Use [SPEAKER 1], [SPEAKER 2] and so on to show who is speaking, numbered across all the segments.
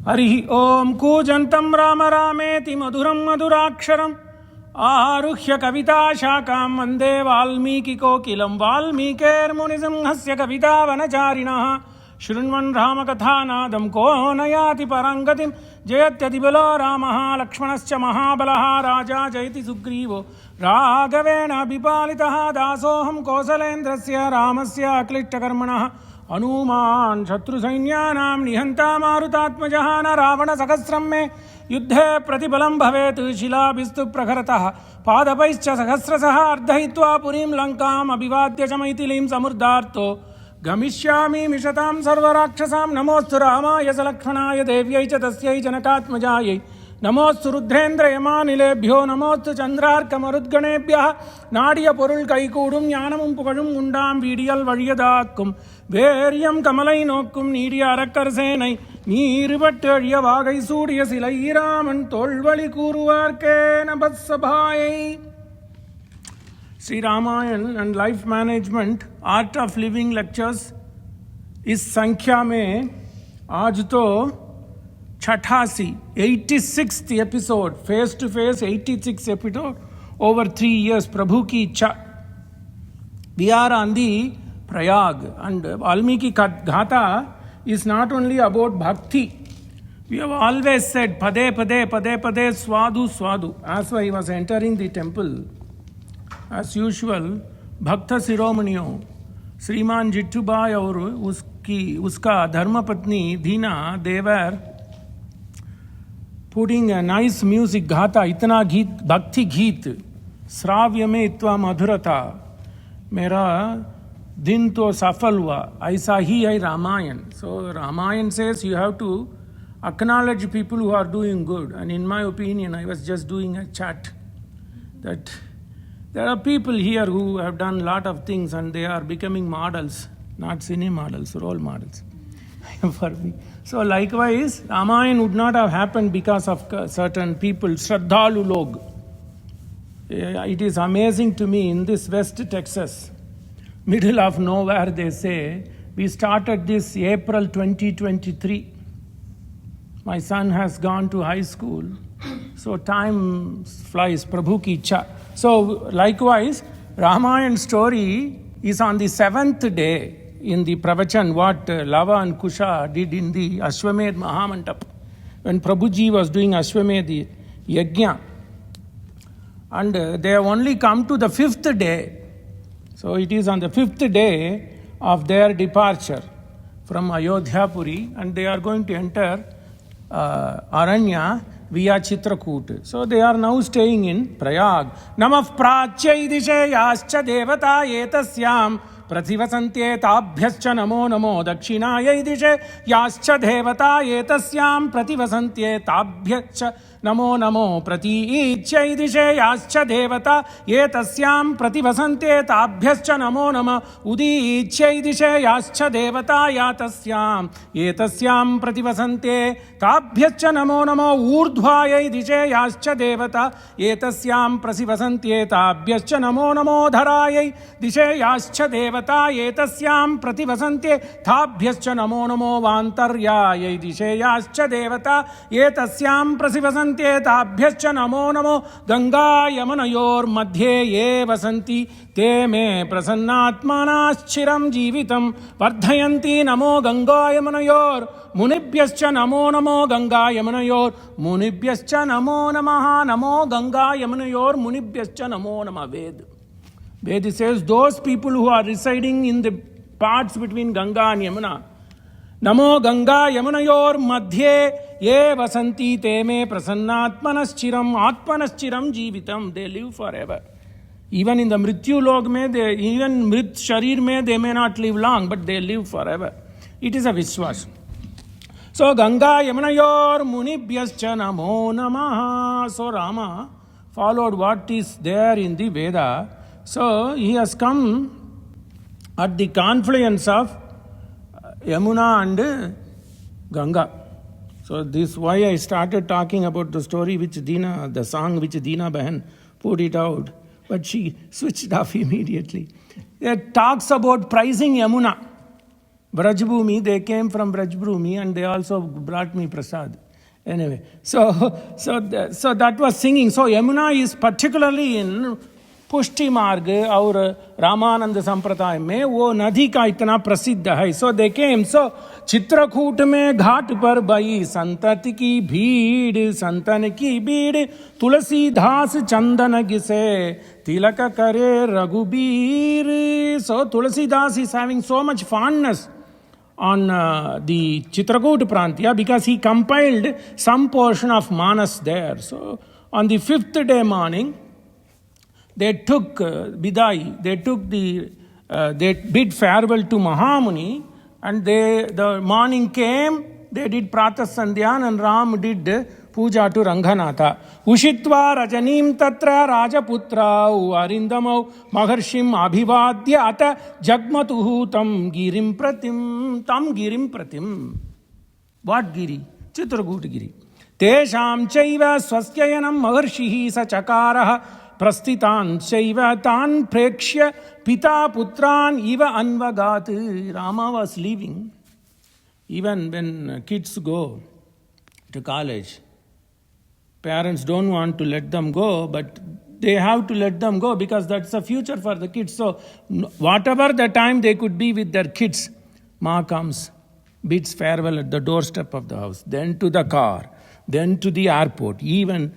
[SPEAKER 1] Harihi Om Kujantam Rama Rameti Maduram Maduraksharam Aruhya Kavita Shakam Vande Valmiki Kokilam Valmikir Munisimhasya Kavita Vanacharinaha Shrunvan Ramakathanadam Ko Nayati Parangatim Jayatyadibalo Ramaha Lakshmanascha Mahabalaha Raja Jayati Sugrivo Raghavena Bipalitaha Dasoham Kosalendrasya Ramasya Aklishtakarmanaha Hanuman Shatru Sainyanam Nihanta Marutatmajahana Ravana Sakasram Me Yuddhe Pratibalam Bhavet Shila Bistu Prakharataha Padapaischa Sahasrasaha Ardhahitva Purim Lankam Abhivadya Chamaitilim Samurdarto Gamishyami Mishatam Sarvarakshasam Namostu Ramaya Salakshmanaya Devyai Chatasya Janakatmajayai Namostu Rudhendra Yamanilebhyo Namostu Chandrarkamarudganebhyaha Nadiya Porul Kaikudum Yanamum Pugadum Gundam Vidiyal Variyadakum Veryam Kamalai Nokum Nidiya Rakkarsenai Nirvatariya Vagai Suriya Silairam Tolvali Kuruvarke Nabatsabhai. Sri Ramayan and Life Management Art of Living Lectures इस संख्या में आज तो 86th episode, face to face 86th episode over 3 years. Prabhu ki ichha. We are on the Prayag, and Valmiki Gatha is not only about bhakti. We have always said pade pade pade pade swadu swadu. As he was entering the temple, as usual, Bhakta Siromaniyo Sriman Jittubai और उसका धर्मपत्नी दीना, they were putting a nice music, गाता इतना गीत, भक्ति गीत, श्राव्य में इतना मधुरता, मेरा दिन तो सफल हुआ, ऐसा ही है Ramayan. So Ramayan says you have to acknowledge people who are doing good, and in my opinion I was just doing a chat that there are people here who have done a lot of things and they are becoming models, not cine models, role models for me. So likewise, Ramayan would not have happened because of certain people, Shraddhalu log. It is amazing to me, in this West Texas, middle of nowhere, they say, we started this April 2023. My son has gone to high school. So time flies, Prabhu ki ichha. So likewise, Ramayan story is on the 7th day in the pravachan, what Lava and Kusha did in the Ashwamedh Mahamantap, when Prabhuji was doing Ashwamedh Yajna. And they have only come to the 5th day. So it is on the 5th day of their departure from Ayodhya Puri, and they are going to enter Aranya via Chitrakoot. So they are now staying in Prayag. Namah prachyai dishayascha devata etasyam Prathivasantyet abhyascha namo namo dakshinayai dishe yascha devata etasyam Prathivasantyet abhyascha namo namo pratiichyai dishe yascha devata etasyam Prathivasantyet abhyascha namo namo udiichyai dishe yascha devata yatasyam etasyam Prathivasantyet abhyascha namo namo urdhvayai dishe yascha devata etasyam Prathivasantyet abhyascha namo namo dharayai dishe yascha devata एतस्याम प्रतिवसन्ते थाभ्यश्च Namo Namo वान्तर्यायै दिशेयाश्च देवता एतस्याम प्रतिवसन्ते ताभ्यश्च नमो नमो गंगा यमुनयोर्मध्ये ये वसन्ति ते मे प्रसन्नात्मानाश्चिरं जीवितं वर्धयन्ति नमो गंगा यमुनयोर मुनिभ्यश्च नमो नमो गंगा यमुनयोर मुनिभ्यश्च नमो नमः नमो गंगा यमुनयोर मुनिभ्यश्च नमो नमः. Veda says those people who are residing in the parts between Ganga and Yamuna, Namo Ganga Yamunayor Madhye Ye Vasanti Teme Prasannatmanaschiram Atmanaschiram Jivitam. They live forever. Even in the Mrityu Log mein, even Mrit Sharir mein, they may not live long, but they live forever. It is a Vishwas. So Ganga Yamunayor Munibhyascha Namo Namaha. So Rama followed what is there in the Veda. So he has come at the confluence of Yamuna and Ganga. So this is why I started talking about the story which Dina, the song which Dina Bahan put it out, but she switched off immediately. It talks about praising Yamuna. Brajbhumi, they came from Brajbhumi and they also brought me prasad. Anyway, so that was singing. So Yamuna is particularly in पुष्टि मार्ग और रामानंद संप्रदाय में वो नदी का इतना प्रसिद्ध है. सो दे केम. सो चित्रकूट में घाट पर बई संतति की भीड़, संतन की भीड़, तुलसीदास चंदन घिसे तिलक करे रघुबीर. सो Tulsidas is having so much fondness on the Chitrakoot Prantya because he compiled some portion of Manas there. So on the 5th day morning, they took Bidai, they bid farewell to Mahamuni, and the morning came, they did Pratah Sandhyan and Ram did Puja to Ranganatha. Ushitva Rajanim Tatra Rajaputra Arindamau Maharshim Abhivadya Ata Jagmatuhu Tam Girim Pratim. What Giri? Chitrakoot Giri. Tesham Chaiva Swastyayanam Maharshihi Sachakaraha Prastitan Shaiva Tan Prekshya Pita Putran Iva Anvagat. Rama was leaving. Even when kids go to college, parents don't want to let them go, but they have to let them go because that's the future for the kids. So whatever the time they could be with their kids, Ma comes, bids farewell at the doorstep of the house, then to the car, then to the airport. Even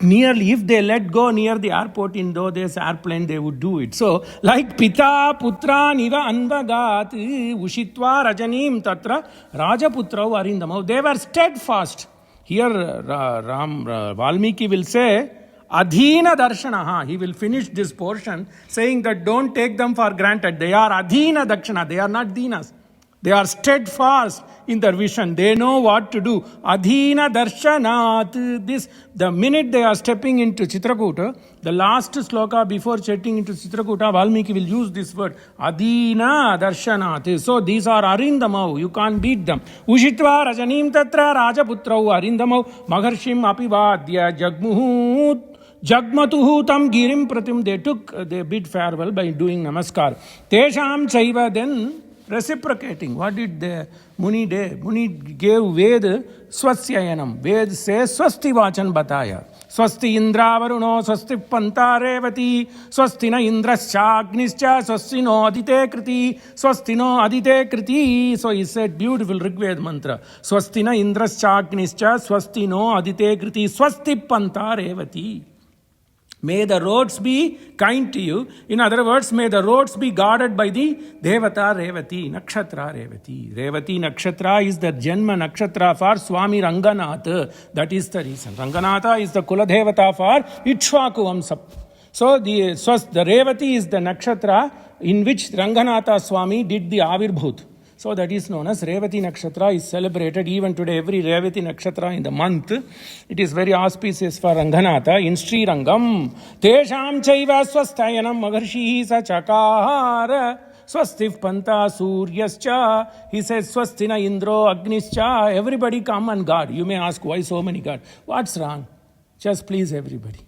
[SPEAKER 1] nearly, if they let go near the airport in those days, airplane, they would do it. So, like Pita Putra Niva Anvagat Ushitva Rajanim Tatra Rajaputra Arindamau. They were steadfast. Here Valmiki will say Adhina Darshanaha. He will finish this portion saying that don't take them for granted. They are Adhina Dakshana. They are not Dinas. They are steadfast in their vision. They know what to do. Adhina Darshanat. The minute they are stepping into Chitrakoot, the last sloka before stepping into Chitrakoot, Valmiki will use this word. Adhina Darshanat. So these are Arindamau. You can't beat them. Ushitva Rajanim Tatra Rajaputrau Arindamau Maharshim Apivadya Jagmatuhu Tam Girim Pratim. They bid farewell by doing namaskar. Tesham Chaiva, then reciprocating. What did the Muni do? Muni gave Ved Swasyayanam. Ved says Swasti Vachan Bataya. Swasti Indra Varuno, Swasti Panta Revati, Swasti na Indrascha Agnischa, Swasti no Adite Kriti, Swasti no Adite Kriti. So he said beautiful Rigved mantra. Swasti na Indrascha Agnischa, Swasti no Adite Kriti, Swasti Panta Revati. May the roads be kind to you. In other words, may the roads be guarded by the Devata Revati, Nakshatra Revati. Revati Nakshatra is the Janma Nakshatra for Swami Ranganatha. That is the reason. Ranganatha is the Kula Devata for Ikshvaku Vamsa. So the Revati is the Nakshatra in which Ranganatha Swami did the Avirbhut. So that is known as Revati Nakshatra is celebrated even today. Every Revati Nakshatra in the month, it is very auspicious for Ranganatha in Sri Rangam. Tesham Chaiva Swastayanam Maharshi Sachakara Swastif Panta Suryascha. He says Swastina Indro Agnischa. Everybody come and guard. You may ask why so many guard. What's wrong? Just please everybody.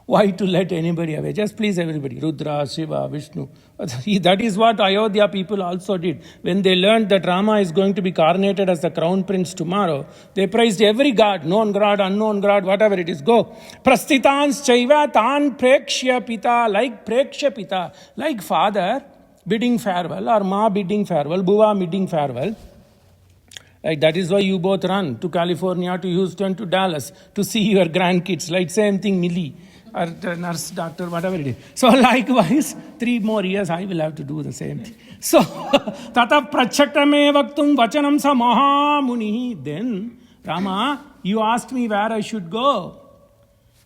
[SPEAKER 1] Why to let anybody away? Just please everybody. Rudra, Shiva, Vishnu. That is what Ayodhya people also did. When they learned that Rama is going to be coronated as the crown prince tomorrow, they praised every god, known god, unknown god, whatever it is. Go. Prastitans chaiva tan prekshya pita, like prekshya pita, like father bidding farewell or ma bidding farewell, buva bidding farewell. Like that is why you both run to California, to Houston, to Dallas to see your grandkids. Like same thing, Millie. Or nurse, doctor, whatever it is. So likewise, 3 more years I will have to do the same thing. So, tata prachakrame vaktum vachanam sa mahamuni. Then, Rama, you asked me where I should go.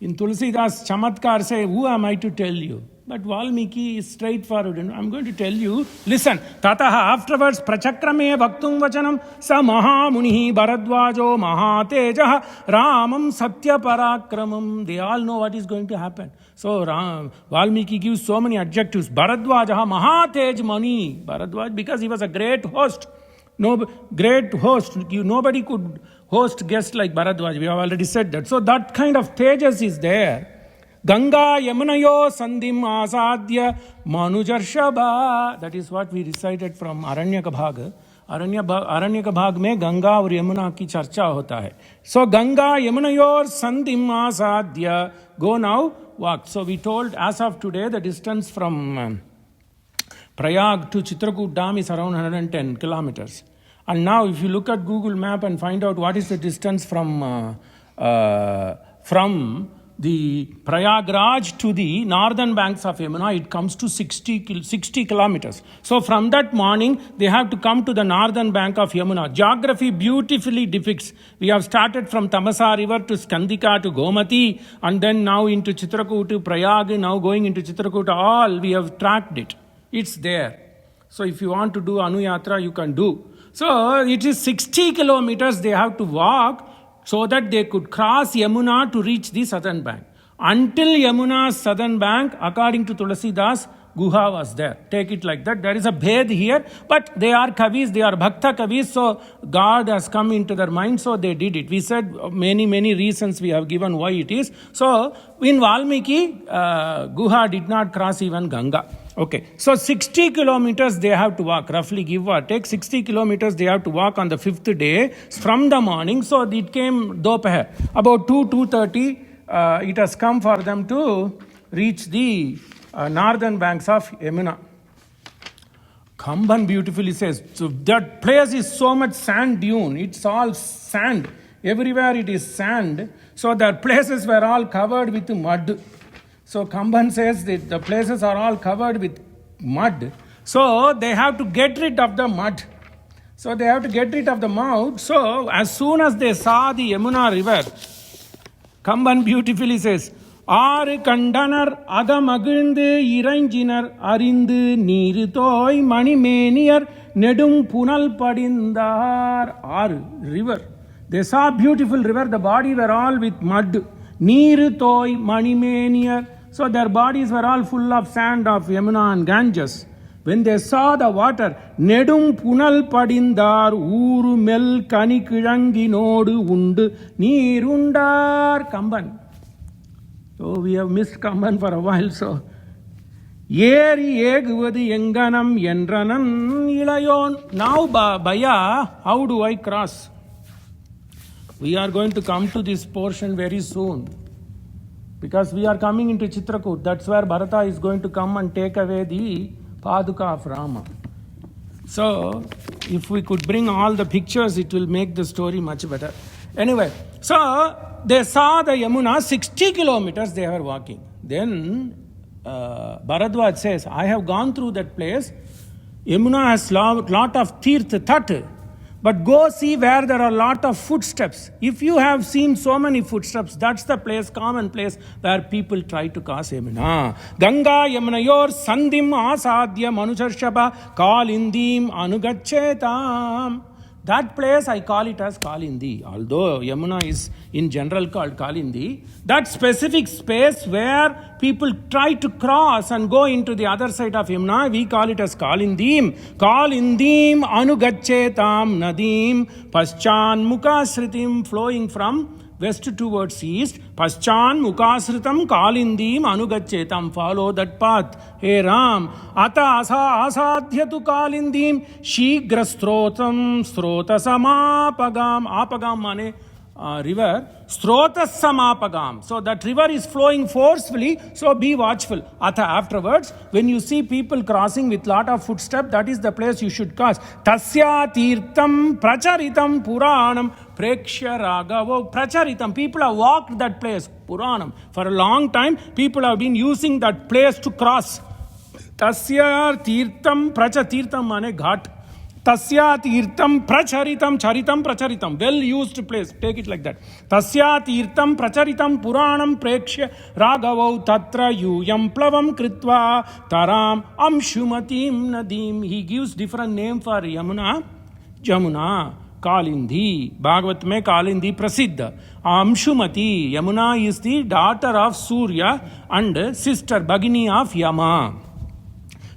[SPEAKER 1] In Tulsidas Chamatkar say, who am I to tell you? But Valmiki is straightforward. And I'm going to tell you, listen. Tataha, afterwards, prachakrame vaktum vachanam sa mahamuni Bharadwajo mahatejaha ramam satya parakramam. They all know what is going to happen. So Valmiki gives so many adjectives. Bharadwajaha mahatej mani. Bharadwaj, because he was a great host. Great host. Nobody could host guests like Bharadwaj. We have already said that. So that kind of tejas is there. Ganga Yamunayo Sandim Asadya Manujarshaba. That is what we recited from Aranyaka Bhaga. अरण्य का भाग में गंगा और यमुना की चर्चा होता है. So Ganga Yamunayor Sandhim Asadhya, go now, walk. So we told as of today the distance from Prayag to Chitrakoot Dam is around 110 kilometers. And now if you look at Google map and find out what is the distance from the Prayag Raj to the northern banks of Yamuna, it comes to 60 kilometers. So from that morning, they have to come to the northern bank of Yamuna. Geography beautifully depicts. We have started from Tamasa river to Skandika to Gomati, and then now into Chitrakoot to Prayag, now going into Chitrakoot, all we have tracked it. It's there. So if you want to do Anuyatra, you can do. So it is 60 kilometers they have to walk, so that they could cross Yamuna to reach the southern bank. Until Yamuna's southern bank, according to Tulasidas, Guha was there. Take it like that. There is a bhed here, but they are Kavis, they are Bhakta Kavis, so God has come into their mind, so they did it. We said many reasons we have given why it is. So in Valmiki, Guha did not cross even Ganga. Okay, so 60 kilometers they have to walk, roughly give or take 60 kilometers they have to walk on the 5th day from the morning. So it came Dopahar. About 2:30, it has come for them to reach the northern banks of Yamuna. Kamban beautifully says, so that place is so much sand dune, it's all sand. Everywhere it is sand. So their places were all covered with mud. So Kamban says that the places are all covered with mud. So they have to get rid of the mud. So they have to get rid of the mud. So as soon as they saw the Yamuna river, Kamban beautifully says, ஆறு கண்டனர் அகமகிழ்ந்து இறைஞ்சினர் அறிந்து நீரு தோய் மணிமேனியர் நெடும் புனல் படிந்தார். ஆறு, river. They saw beautiful river, the body were all with mud. நீரு தோய் மணிமேனியர். So their bodies were all full of sand of Yamuna and Ganges. When they saw the water, நெடும் புனல் படிந்தார் ஊரு மெல் கனி கிழங்கினோடு உண்டு நீருண்டார். Kamban. So we have missed Kamban for a while. So ஏரி ஏகுவது எங்கனம் என்றனன் இளையோன். Now Baya, how do I cross? We are going to come to this portion very soon, because we are coming into Chitrakoot. That's where Bharata is going to come and take away the Paduka of Rama. So if we could bring all the pictures, it will make the story much better. Anyway, so they saw the Yamuna, 60 kilometers they were walking. Then Bharadwaj says, I have gone through that place. Yamuna has lot of tirth, tat. But go see where there are a lot of footsteps. If you have seen so many footsteps, that's the place, common place, where people try to cross Yamuna. Ganga Yamunayor Sandhim Asadhya Manusharshaba Kalindim Anugachetam. That place I call it as Kalindi. Although Yamuna is in general called Kalindi, that specific space where people try to cross and go into the other side of Yamuna, we call it as Kalindim. Kalindim Anugachetam Nadim Paschan Mukasritim, flowing from west towards east. Paschan Mukasritam Kalindim Anugachetam, follow that path. Hey Ram, Ata Asadhyatu Kalindim Shigra Strotam Strota Samapagam. Apagam mane river. Strota Samapagam. So that river is flowing forcefully, so be watchful. Atha, afterwards, when you see people crossing with lot of footsteps, that is the place you should cross. Tasya Tirtam Pracharitam Puranam Prekshya Ragavo. Pracharitam, people have walked that place, Puranam. For a long time, people have been using that place to cross. Tasya Tirtam Prachatirtam mane ghat. Tasya Tirtam Pracharitam Charitam Pracharitam. Well used place. Take it like that. Tasya Tirtam Pracharitam Puranam Prekshya Ragavau Tatra Yuyam Plavam Kritva Taram Amshumatim Nadim. He gives different name for Yamuna. Jamuna, Kalindi. Bhagavat mein Kalindi Prasiddha. Amshumati. Yamuna is the daughter of Surya and sister Bhagini of Yama.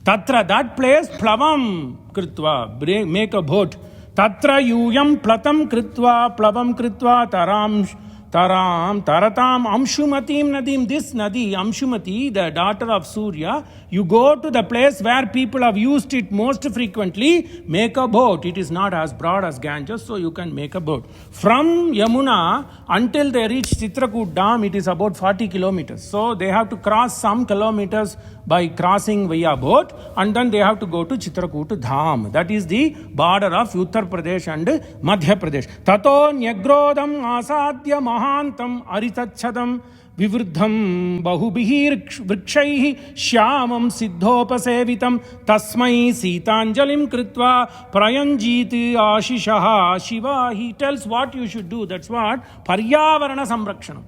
[SPEAKER 1] Tatra, that place, Plavam Kritva, make a boat. Tatra Yuyam Platam Kritva, Plavam Kritva, Taram Taram, Taratam, Amshumatim Nadim. This Nadi, Amshumati, the daughter of Surya, you go to the place where people have used it most frequently, make a boat. It is not as broad as Ganges, so you can make a boat. From Yamuna until they reach Chitrakoot Dam, it is about 40 kilometers. So they have to cross some kilometers by crossing via boat, and then they have to go to Chitrakoot Dham. That is the border of Uttar Pradesh and Madhya Pradesh. Tato Nyagrodam Asadya Mahantam Aritachadam Vivruddham Bahubihir Vrikshaihi Shyamam Siddhopasevitam Tasmai Sitanjalim Kritva Prayanjiti Ashishaha Shiva. He tells what you should do. That's what Paryavarana Samrakshanam.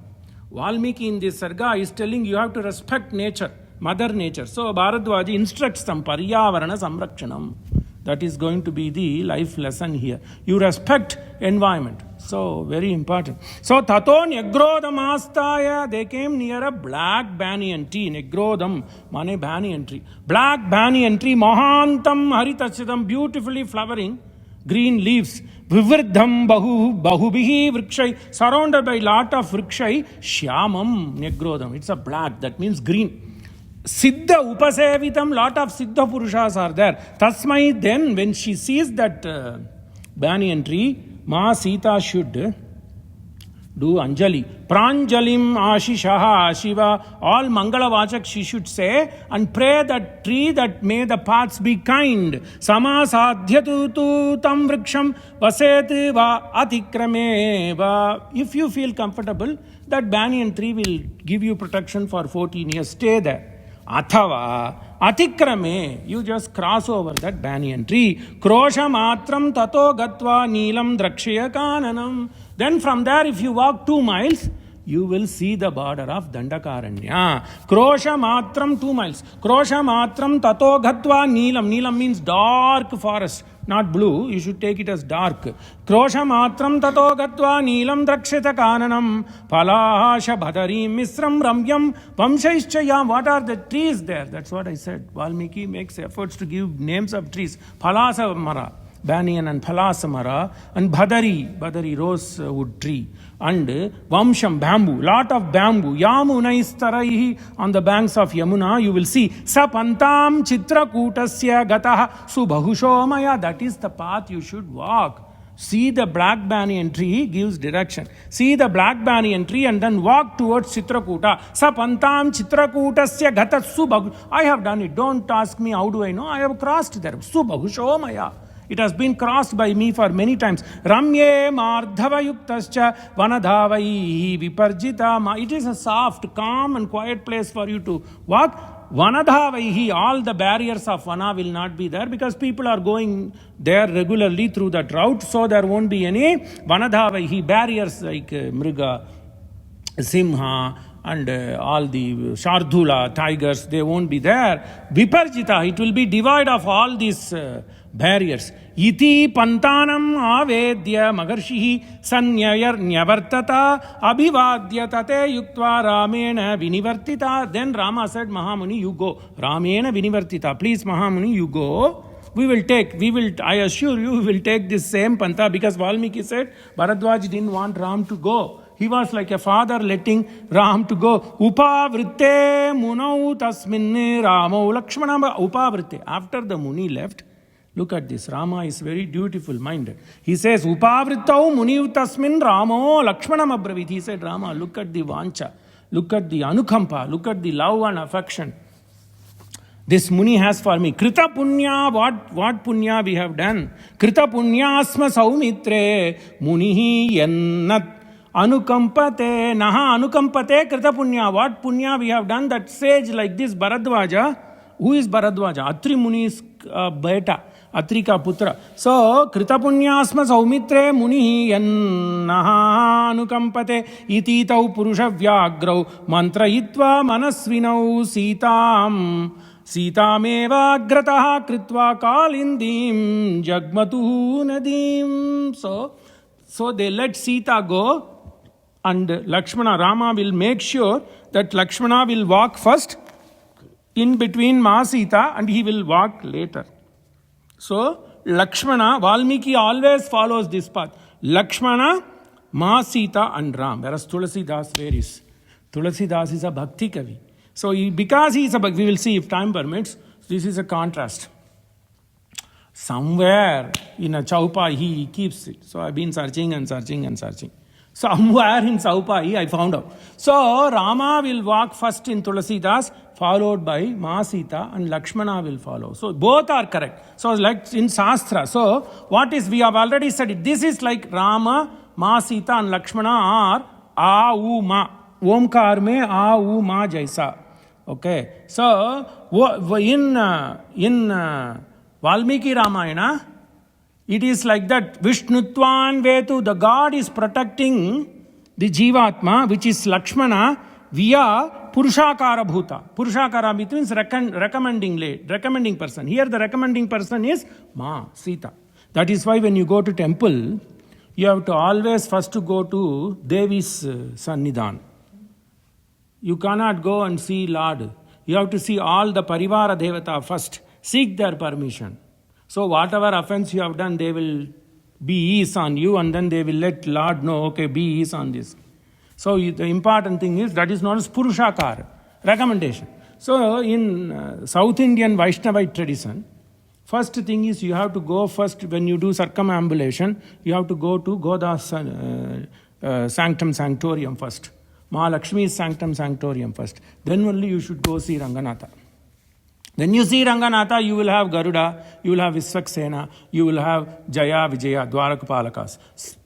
[SPEAKER 1] Valmiki in this sarga is telling you have to respect nature, Mother Nature. So Bharadwaj instructs them Paryavarana Samrakshanam. That is going to be the life lesson here. You respect environment. So very important. So Tato Nyagrodamastaya, they came near a black banyan tree. Nyagrodam, mane banyan tree. Black banyan tree, Mahantam Haritachadam, beautifully flowering, green leaves. Vivrdham Bahubihi Vrikshai, surrounded by lot of Vrikshai. Shyamam Nyagrodam. It's a black, that means green. Siddha Upasevitam, lot of Siddha Purushas are there. Tasmai, then when she sees that banyan tree, Ma Sita should do Anjali. Pranjalim Ashishaha Shiva, all Mangala Vachak she should say, and pray that tree that may the paths be kind. Samasadhyatu tu tam vriksham vaset va atikrame va. If you feel comfortable, that banyan tree will give you protection for 14 years. Stay there. Athava Atikrame, you just cross over that banyan tree. Krosha matram tato gatva neelam drakshya kananam. Then from there, if you walk 2 miles, you will see the border of Dandakaranya. Krosha matram 2 miles. Krosha matram tato gatva neelam. Neelam means dark forest, not blue. You should take it as dark. Krosha matram tato gatva neelam drakshita kananam. Palahasha bhadarim misram ramyam vamshaishchayam. What are the trees there? That's what I said. Valmiki makes efforts to give names of trees. Palasa mara, banyan and palasa mara, and bhadari rose wood tree, and vamsham, bamboo, lot of bamboo. Yamuna istaraihi, on the banks of Yamuna you will see sapantam chitrakutasya gataha subahushomaya. That is the path you should walk. See the black banyan tree gives direction. See the black banyan tree and then walk towards Chitrakuta. Sapantam Chitrakutasya gata subahusho. I have done it. Don't ask me how do I know. I have crossed there. Subahushomaya. It has been crossed by me for many times. Ramye mardhavayuktascha vanadhavaihi viparjita. It is a soft, calm and quiet place for you to walk. Vanadhavaihi, all the barriers of Vana will not be there because people are going there regularly through that route. So there won't be any Vanadhavaihi barriers like Mriga, Simha, and all the Shardula, tigers, they won't be there. Viparjita, it will be devoid of all these barriers. Iti pantanam avedya magarshihi sanyayar nyavartata abhivadya tate yuktva ramena vinivartita. Then Rama said, Mahamuni, you go. Ramena vinivartita. Please, Mahamuni, you go. I assure you, we will take this same pantha, because Valmiki said Bharadwaj didn't want Ram to go. He was like a father letting Ram to go. Upavritte munau tasmin Ramo Lakshmana. Upavritte. After the Muni left, look at this. Rama is very dutiful minded. He says, Upavrittau muniu tasmin Ramo Lakshmanam abravit. He said, Rama, look at the vancha. Look at the anukampa. Look at the love and affection this Muni has for me. Krita punya, what punya we have done? Krita punyasma saumitre munihi yannat anukampate naha anukampate krita punya. What punya we have done? That sage like this Bharadwaja. Who is Bharadwaja? Atri Muni's beta. Atrika putra. So, krita punyasma saumitre munihi yannaha anukampate iti tau purusha vyagrau mantra hitva manasvinau Sitameva agrataha kritva kalindim jagmatu nadim. So they let Sita go, and Lakshmana, Rama will make sure that Lakshmana will walk first in between Ma Sita and he will walk later. So Lakshmana, Valmiki always follows this path. Lakshmana, Ma, Sita and Ram. Whereas Tulasidas, where is? Tulasidas is a Bhakti Kavi. So because he is a Bhakti, we will see if time permits, this is a contrast. Somewhere in a Chaupai he keeps it. So I've been searching and searching and searching. Somewhere in Chaupai I found out. So Rama will walk first in Tulasidas, followed by Ma, Sita, and Lakshmana will follow. So both are correct. So like in Shastra. So what is, we have already said it. This is like Rama, Ma, Sita and Lakshmana are A, U, Ma. Omkar mein A, U, Ma jaisa. Okay. So in Valmiki Ramayana, it is like that. Vishnutvan Vetu, the God is protecting the Jivatma, which is Lakshmana, via Purushakara Bhuta. Purushakara means recommending person. Here the recommending person is Ma, Sita. That is why when you go to temple, you have to always first to go to Devi's Sannidhan. You cannot go and see Lord. You have to see all the Parivara Devata first. Seek their permission. So whatever offense you have done, they will be ease on you, and then they will let Lord know, okay, be ease on this. So the important thing is, that is known as Purushakara, recommendation. So in South Indian Vaishnavite tradition, first thing is you have to go first, when you do circumambulation, you have to go to Goda's sanctum sanctorium first. Mahalakshmi's sanctum sanctorium first. Then only you should go see Ranganatha. When you see Ranganatha, you will have Garuda, you will have Visvaksena, you will have Jaya, Vijaya, Dwarakapalakas.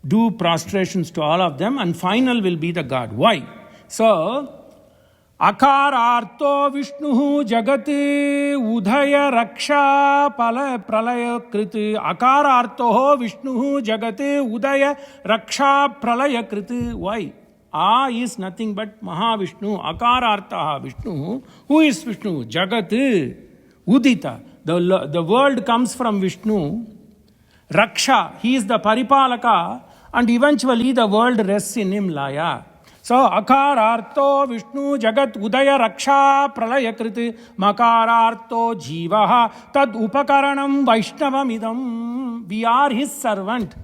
[SPEAKER 1] Do prostrations to all of them, and final will be the God. Why? So, Akararto Vishnuhu Jagati Udhaya Raksha Pralaya Kriti. Akararto Vishnuhu Jagati Udhaya Raksha Pralaya Kriti. Why? A is nothing but Mahavishnu, Akarartaha Vishnu. Who is Vishnu? Jagat, Udita. The world comes from Vishnu. Raksha, he is the Paripalaka, and eventually the world rests in him, Laya. So, Akararto Vishnu Jagat Udaya Raksha Pralaya Kriti Makararto Jivaha Tad Upakaranam Vaishnavamidam. We are his servant.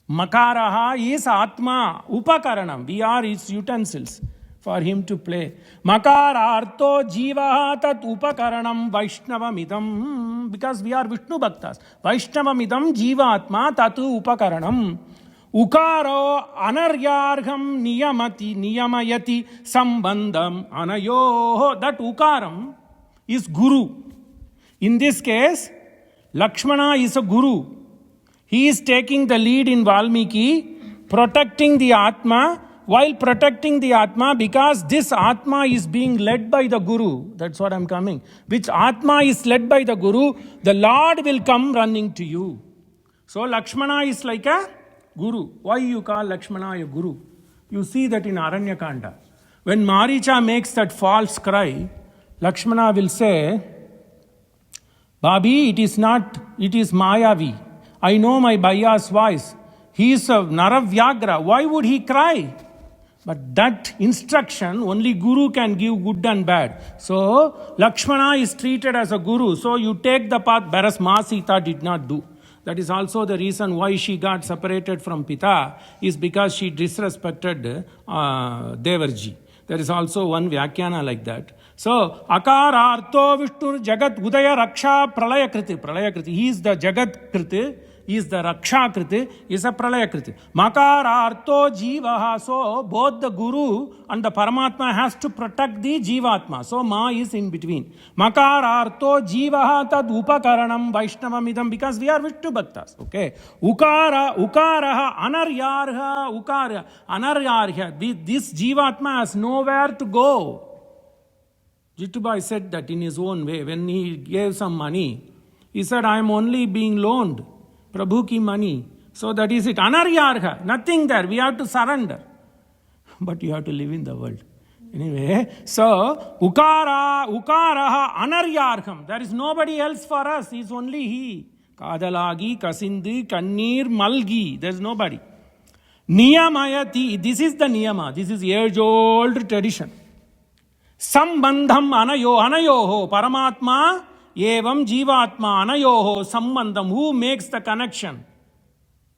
[SPEAKER 1] Makaraha is Atma, Upakaranam. We are his utensils for him to play. Makararto Jivaha Tat Upakaranam Vaishnavamidam. Because we are Vishnu Bhaktas. Vaishnavamidam Jiva Atma Tatu Upakaranam. Ukaro Anaryargham Niyamayati Sambandam Anayoho. That Ukaram is Guru. In this case, Lakshmana is a Guru. He is taking the lead in Valmiki, protecting the Atma, while protecting the Atma, because this Atma is being led by the Guru. That's what I'm coming. Which Atma is led by the Guru, the Lord will come running to you. So Lakshmana is like a Guru. Why you call Lakshmana a Guru? You see that in Aranyakanda. When Maricha makes that false cry, Lakshmana will say, Babi, it is Mayavi. I know my Bhaiya's voice. He is a Naravyagra. Why would he cry? But that instruction only Guru can give, good and bad. So Lakshmana is treated as a Guru. So you take the path, whereas Ma Sita did not do. That is also the reason why she got separated from Pita, is because she disrespected Devarji. There is also one Vyakyana like that. So, Akararto Vishnu Jagat Udaya Raksha Pralaya Kriti. Pralaya Kriti. He is the Jagat Kriti. He is the Raksha Kriti. He is a Pralaya Kriti. Makararto Jivaha. So, both the Guru and the Paramatma has to protect the Jivatma. So, Ma is in between. Makararto Jivaha Tad Upakaranam Vaishnavamidam. Because we are Vishnu Bhaktas. Okay. Ukaraha Anaryarha. Anaryarha. This Jivatma has nowhere to go. Jitubai said that in his own way. When he gave some money, he said, I am only being loaned Prabhu ki money. So that is it. Anaryarha. Nothing there. We have to surrender. But you have to live in the world. Anyway, so Ukaraha Anaryarham. There is nobody else for us. He is only he. Kadalagi, Kasindi, Kannir, Malgi. There is nobody. Niyamayati. This is the Niyama. This is age-old tradition. Sambandham anayoho Paramatma evam Jivatma anayoho sambandham. Who makes the connection?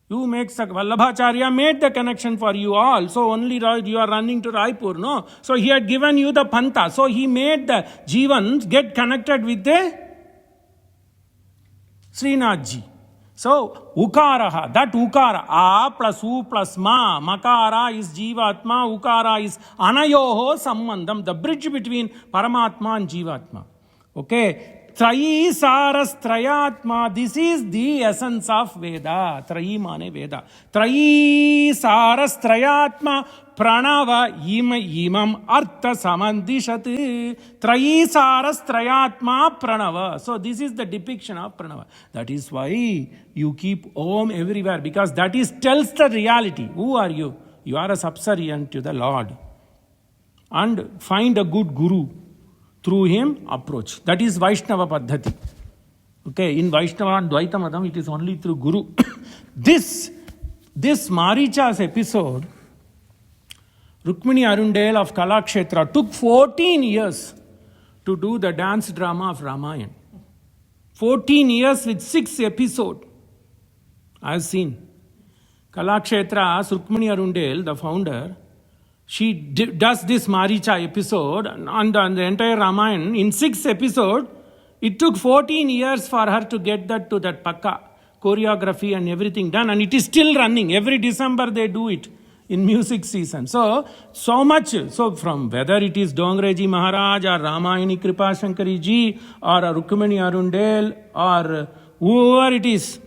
[SPEAKER 1] You make Vallabhacharya made the connection for you all. So only you are running to Raipur, no? So he had given you the Pantha. So he made the Jivans get connected with the Srinathji. So Ukaraha, that Ukara, A plus U plus Ma, Makara is Jivatma, Ukara is Anayoho Sambandham, the bridge between Paramatma and Jivatma. Okay. Trayi Saras Trayatma, this is the essence of Veda. Trayi mane Veda. Trayi Saras Trayatma Pranava imam artha samandishat. Trayi Saras Trayatma Pranava. So this is the depiction of Pranava. That is why you keep Om everywhere, because that is tells the reality. Who are you? You are a subservient to the Lord. And find a good guru. Through him, approach. That is Vaishnava Paddhati. Okay, in Vaishnava and Dvaita Madam, it is only through Guru. This Maricha's episode, Rukmini Arundale of Kalakshetra, took 14 years to do the dance drama of Ramayan. 14 years with 6 episodes. I have seen. Kalakshetra, Rukmini Arundale, the founder, she does this Maricha episode on the entire Ramayan in 6 episodes. It took 14 years for her to get that to that Pakka choreography and everything done, and it is still running. Every December they do it in music season. So much. So from whether it is Dongreji Maharaj or Ramayani Kripa Shankari Ji or Rukmini Arundale or whoever it is,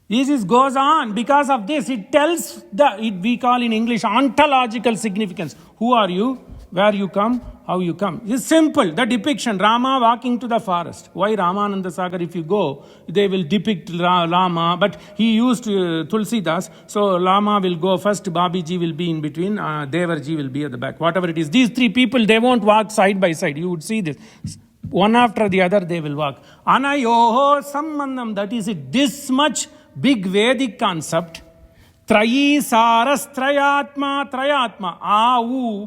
[SPEAKER 1] this goes on. Because of this, it tells we call in English ontological significance. Who are you? Where you come? How you come? It's simple. The depiction, Rama walking to the forest. Why Ramananda Sagar? If you go, they will depict Rama, but he used Tulsidas. So Rama will go first, Babiji will be in between, Devarji will be at the back. Whatever it is. These 3 people, they won't walk side by side. You would see this. One after the other, they will walk. Anayoho Sambandham, that is it. This much big Vedic concept. Trayi Saras Trayatma,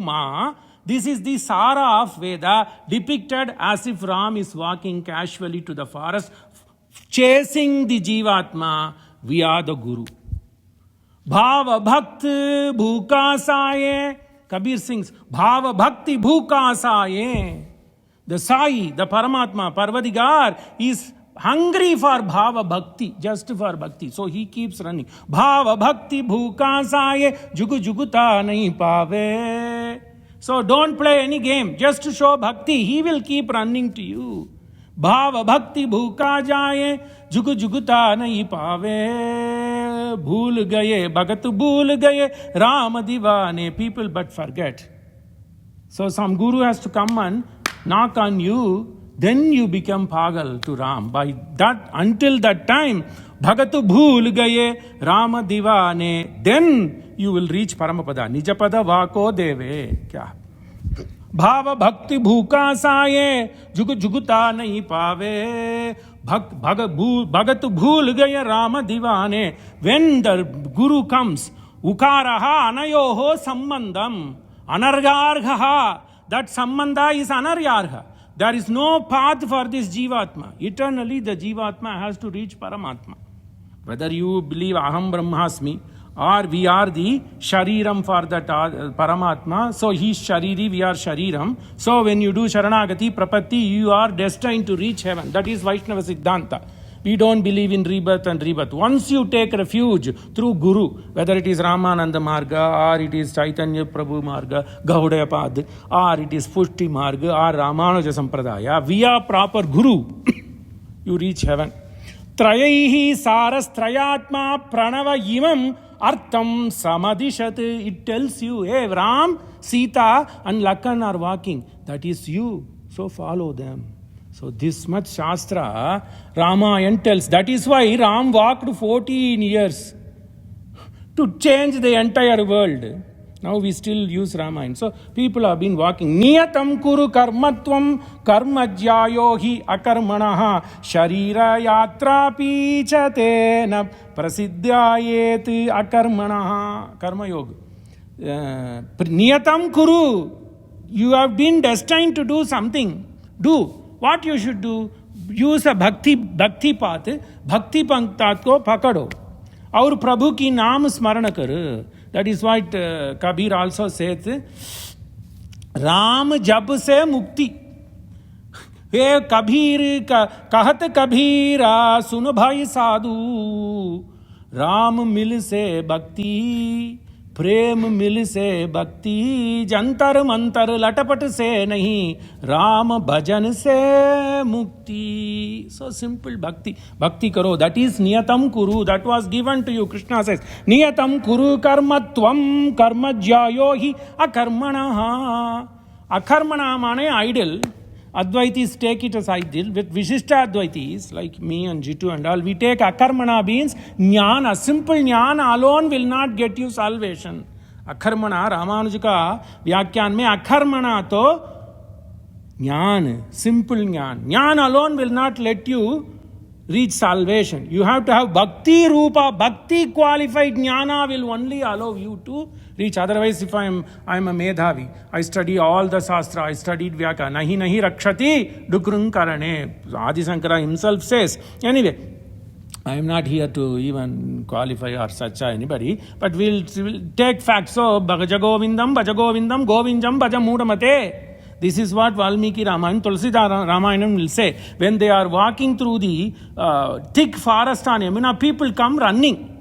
[SPEAKER 1] Ma. This is the Sara of Veda, depicted as if Ram is walking casually to the forest, chasing the Jivatma via the Guru. Bhava Bhakt Bhukasaye. Kabir sings, Bhava Bhakti Bhukasaye. The Sai, the Paramatma, Parvadigar, is hungry for Bhava Bhakti, just for Bhakti. So he keeps running. Bhava Bhakti Bhukasaye Jugu Juguta Nahi Pave. So don't play any game, just to show Bhakti. He will keep running to you. Bhava Bhakti Bhuka Jaye Jugu Juguta Nahi Pave. Bhool Gaye Bhagat Bhool Gaye Ram Divane. People but forget. So some guru has to come and knock on you. Then you become pagal to Ram. By that, until that time, Bhagatu bhool gaye Rama divane. Then you will reach Paramapada. Nijapada vako deve. Kya? Bhava bhakti bhuka saye jugu juguta nahi pave. Bhagatu bhool gaye Rama divane. When the Guru comes, ukaraha anayoho sambandham. Anargargha. That sambandha is anaryargha. There is no path for this Jivatma. Eternally the Jivatma has to reach Paramatma. Whether you believe Aham Brahmasmi or we are the Shariram for that Paramatma. So he is Shariri, we are Shariram. So when you do Sharanagati, Prapatti, you are destined to reach heaven. That is Vaishnava Siddhanta. We don't believe in rebirth and rebirth. Once you take refuge through Guru, whether it is Ramananda Marga, or it is Chaitanya Prabhu Marga, Gaudaya Pad, or it is Pushti Marga, or Ramanuja Sampradaya, via proper Guru, you reach heaven. Trayaihi Saras Trayatma Pranava Imam Artham Samadishat. It tells you, hey, Ram, Sita, and Lakhan are walking. That is you. So follow them. So this much Shastra, Ramayan tells. That is why Ram walked 14 years to change the entire world. Now we still use Ramayan. So people have been walking. Niyatam kuru karmatvam karmajyayohi akarmanaha sharira yatra pichatena prasiddhyayet akarmanaha. Karma yoga. Niyatam kuru. You have been destined to do something. Do. What you should do? Use a bhakti path. Bhakti panktat ko pakado. और प्रभु की नाम स्मरण कर. That is what Kabir also says. Ram जप से मुक्ति. हे कबीर कहत कबीरा सुन भाई साधु. राम मिल से भक्ति, प्रेम मिल से भक्ति, जंतर मंतर लटपट से नहीं, राम भजन से मुक्ति. So simple bhakti. Bhakti karo. That is niyatam kuru. That was given to you. Krishna says, niyatam kuru karmatvam karmajyayo hi akarmanaha. Akarmana mane idle. Advaitis take it as ideal. With Vishishta Advaitis, like me and Jitu and all, we take akarmana means jnana. Simple jnana alone will not get you salvation. Akarmana, Ramanuja ka व्याख्यान में akarmana to jnana, simple jnana. Jnana alone will not let you reach salvation. You have to have bhakti rupa, bhakti qualified jnana will only allow you to reach. Otherwise, if I am a medhavi, I study all the shastra, I studied vyaka, nahi rakshati dukrung karane. Adi Shankara himself says. Anyway, I am not here to even qualify or such anybody, but we'll take facts. So, bhajagovindam, govindam, bhajamudamate. This is what Valmiki Ramayan, Tulsida Ramayanam will say. When they are walking through the thick forest on Yamuna, people come running.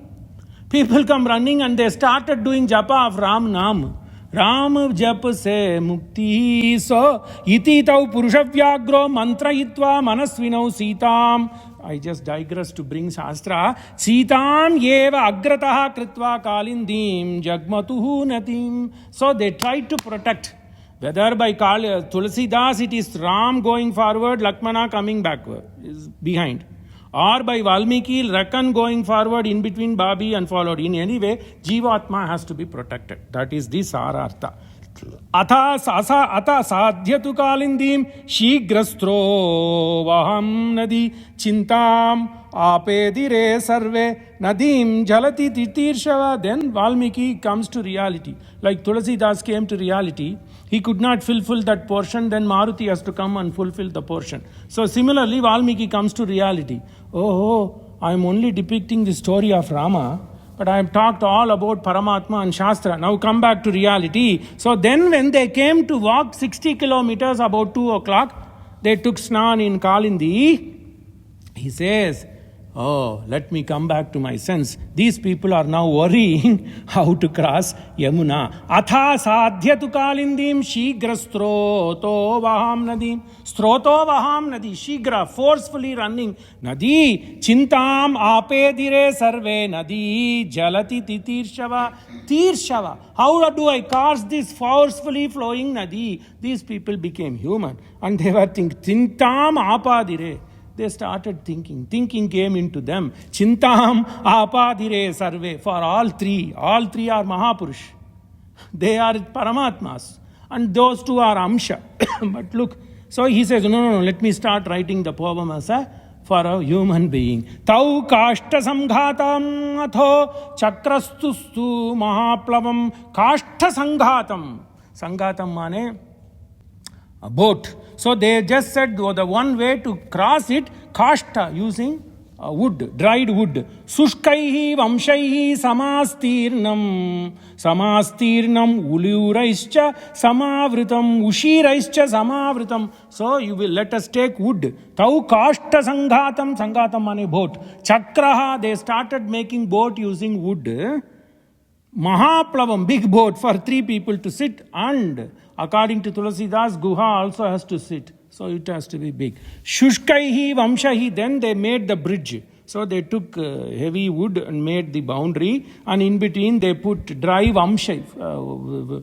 [SPEAKER 1] People come running and they started doing japa of Ram Nam. Ram jap se mukti. So, iti tau purushavyagro mantra hitva manasvinau Sitam. I just digress to bring Shastra. Sitam yeva agrataha kritva kalindim jagmatuhu natim. So, they tried to protect. Whether by Tulsidas it is Ram going forward, Lakshmana coming backward, is behind. Or by Valmiki, Rakan going forward, in between Babi and followed. In any way, Jivatma has to be protected. That is the Sarartha. Ata sadhyatu kalindim shigrastro vaham nadi chintam apedire sarve nadim jalati titirshava. Then Valmiki comes to reality. Like Tulsidas came to reality. He could not fulfill that portion, then Maruti has to come and fulfill the portion. So similarly, Valmiki comes to reality. Oh, I am only depicting the story of Rama, but I have talked all about Paramatma and Shastra. Now come back to reality. So then when they came to walk 60 kilometers about 2 o'clock, they took snan in Kalindi. He says, oh, let me come back to my sense. These people are now worrying how to cross Yamuna. Atha sadhyatu kalindim shigrastroto vaham nadim. Stroto vaham nadi. Shigra, forcefully running. Nadi chintam apedire sarve nadi jalati titirshava. Tirshava. How do I cross this forcefully flowing nadi? These people became human. And they were thinking, chintam apadire. They started thinking. Thinking came into them. Chintam apadire sarve. For all three are Mahapurush. They are Paramatmas. And those two are Amsha. But look, so he says, no, let me start writing the poem as for a human being. Tau kashta samghatam atho chakrastustu mahaplavam kashta sanghatam. Sanghatam mane a boat. So they just said the one way to cross it, kashta, using wood, dried wood. Sushkaihi vamshaihi samastirnam. Samastirnam uliuraischa samavritam. Ushiraischa samavritam. So you will let us take wood. Tau kashta sanghatam. Sanghatam mane boat. Chakraha, they started making boat using wood. Mahaplavam, big boat for 3 people to sit, and according to Tulsidas, Guha also has to sit. So it has to be big. Shushkaihi vamshahi, then they made the bridge. So they took heavy wood and made the boundary, and in between they put dry vamshai,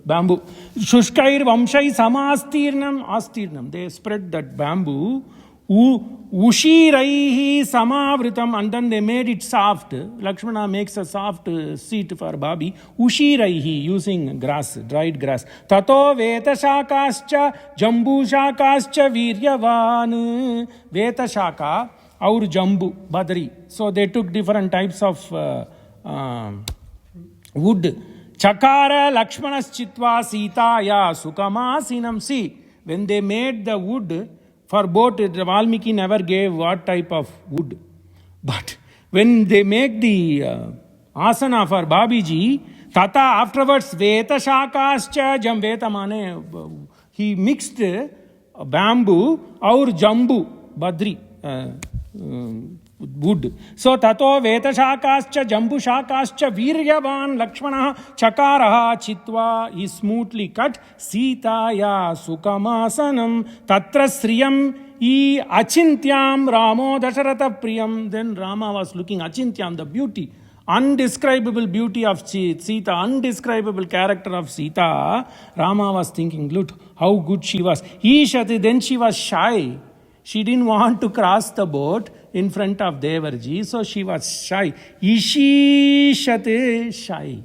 [SPEAKER 1] bamboo. Shushkair vamshai samastirnam. They spread that bamboo. Ushiraihi samavritam, and then they made it soft. Lakshmana makes a soft seat for Babi. Ushiraihi, using grass, dried grass. Tato veta shakascha jambu shakascha viryavan. Veta shaka aur jambu badri. So they took different types of wood. Chakara Lakshmanas chitva Sita ya sukamasinam. See, when they made the wood, for boat, Valmiki never gave what type of wood. But when they make the asana for Babiji. Tata afterwards Veta Shakascha Jam Veta Mane. He mixed bamboo or jambu, badri. Wood. So tato veta shakascha jambu shakascha viryavan Lakshmana chakaraha chitva. He smoothly cut Sitaya sukamasanam tatra sriyam e achintyam Ramo Dasharatha priyam. Then Rama was looking achintyam, the beauty, undescribable beauty of Sita, undescribable character of Sita. Rama was thinking, look how good she was. Ishati, then she was shy. She didn't want to cross the boat in front of Devarji, so she was shy. Ishishate, shy.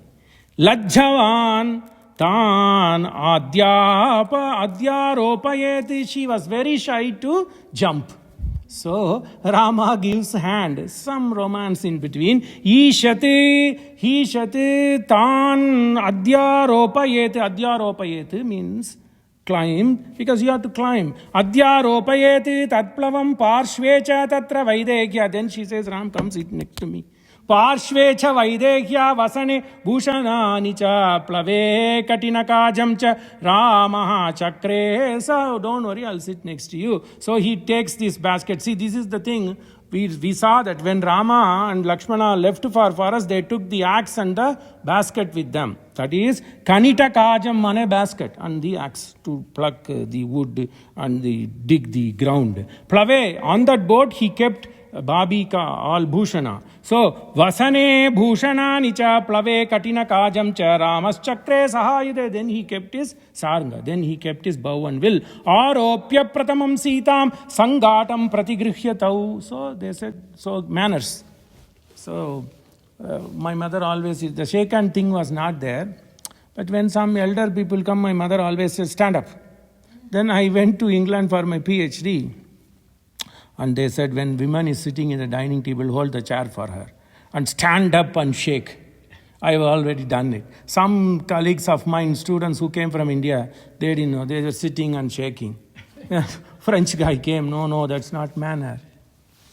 [SPEAKER 1] Lajjavan tan adyaropayeti. She was very shy to jump. So Rama gives hand, some romance in between. Ishate tan adyaropayeti. Adyaropayeti means climb, because you have to climb. Adyaropayeti tatplavam parshvecha tatra vaidekya. Then she says, Ram, come sit next to me. Parshvecha vaidekya vasane bhushanani cha plave katinakajam cha Ramaha chakre. So don't worry, I'll sit next to you. So he takes this basket. See, this is the thing. We saw that when Rama and Lakshmana left for forest, they took the axe and the basket with them. That is, kanita kajam mane basket, and the axe to pluck the wood and dig the ground. Plave, on that boat he kept Babika, all Bhushana. So, Vasane Bhushana Nicha Plave Katina Kajam Cha Ramas Chakre Sahayade. Then he kept his Saranga. Then he kept his bow and will. Aropya Pratamam Sitam Sangatam Pratigrihyatau. So they said, so manners. So my mother always, the shake hand thing was not there. But when some elder people come, my mother always says, stand up. Then I went to England for my PhD. And they said, when woman is sitting in the dining table, hold the chair for her and stand up and shake. I have already done it. Some colleagues of mine, students who came from India, they didn't know. They were sitting and shaking. French guy came, no, that's not manner.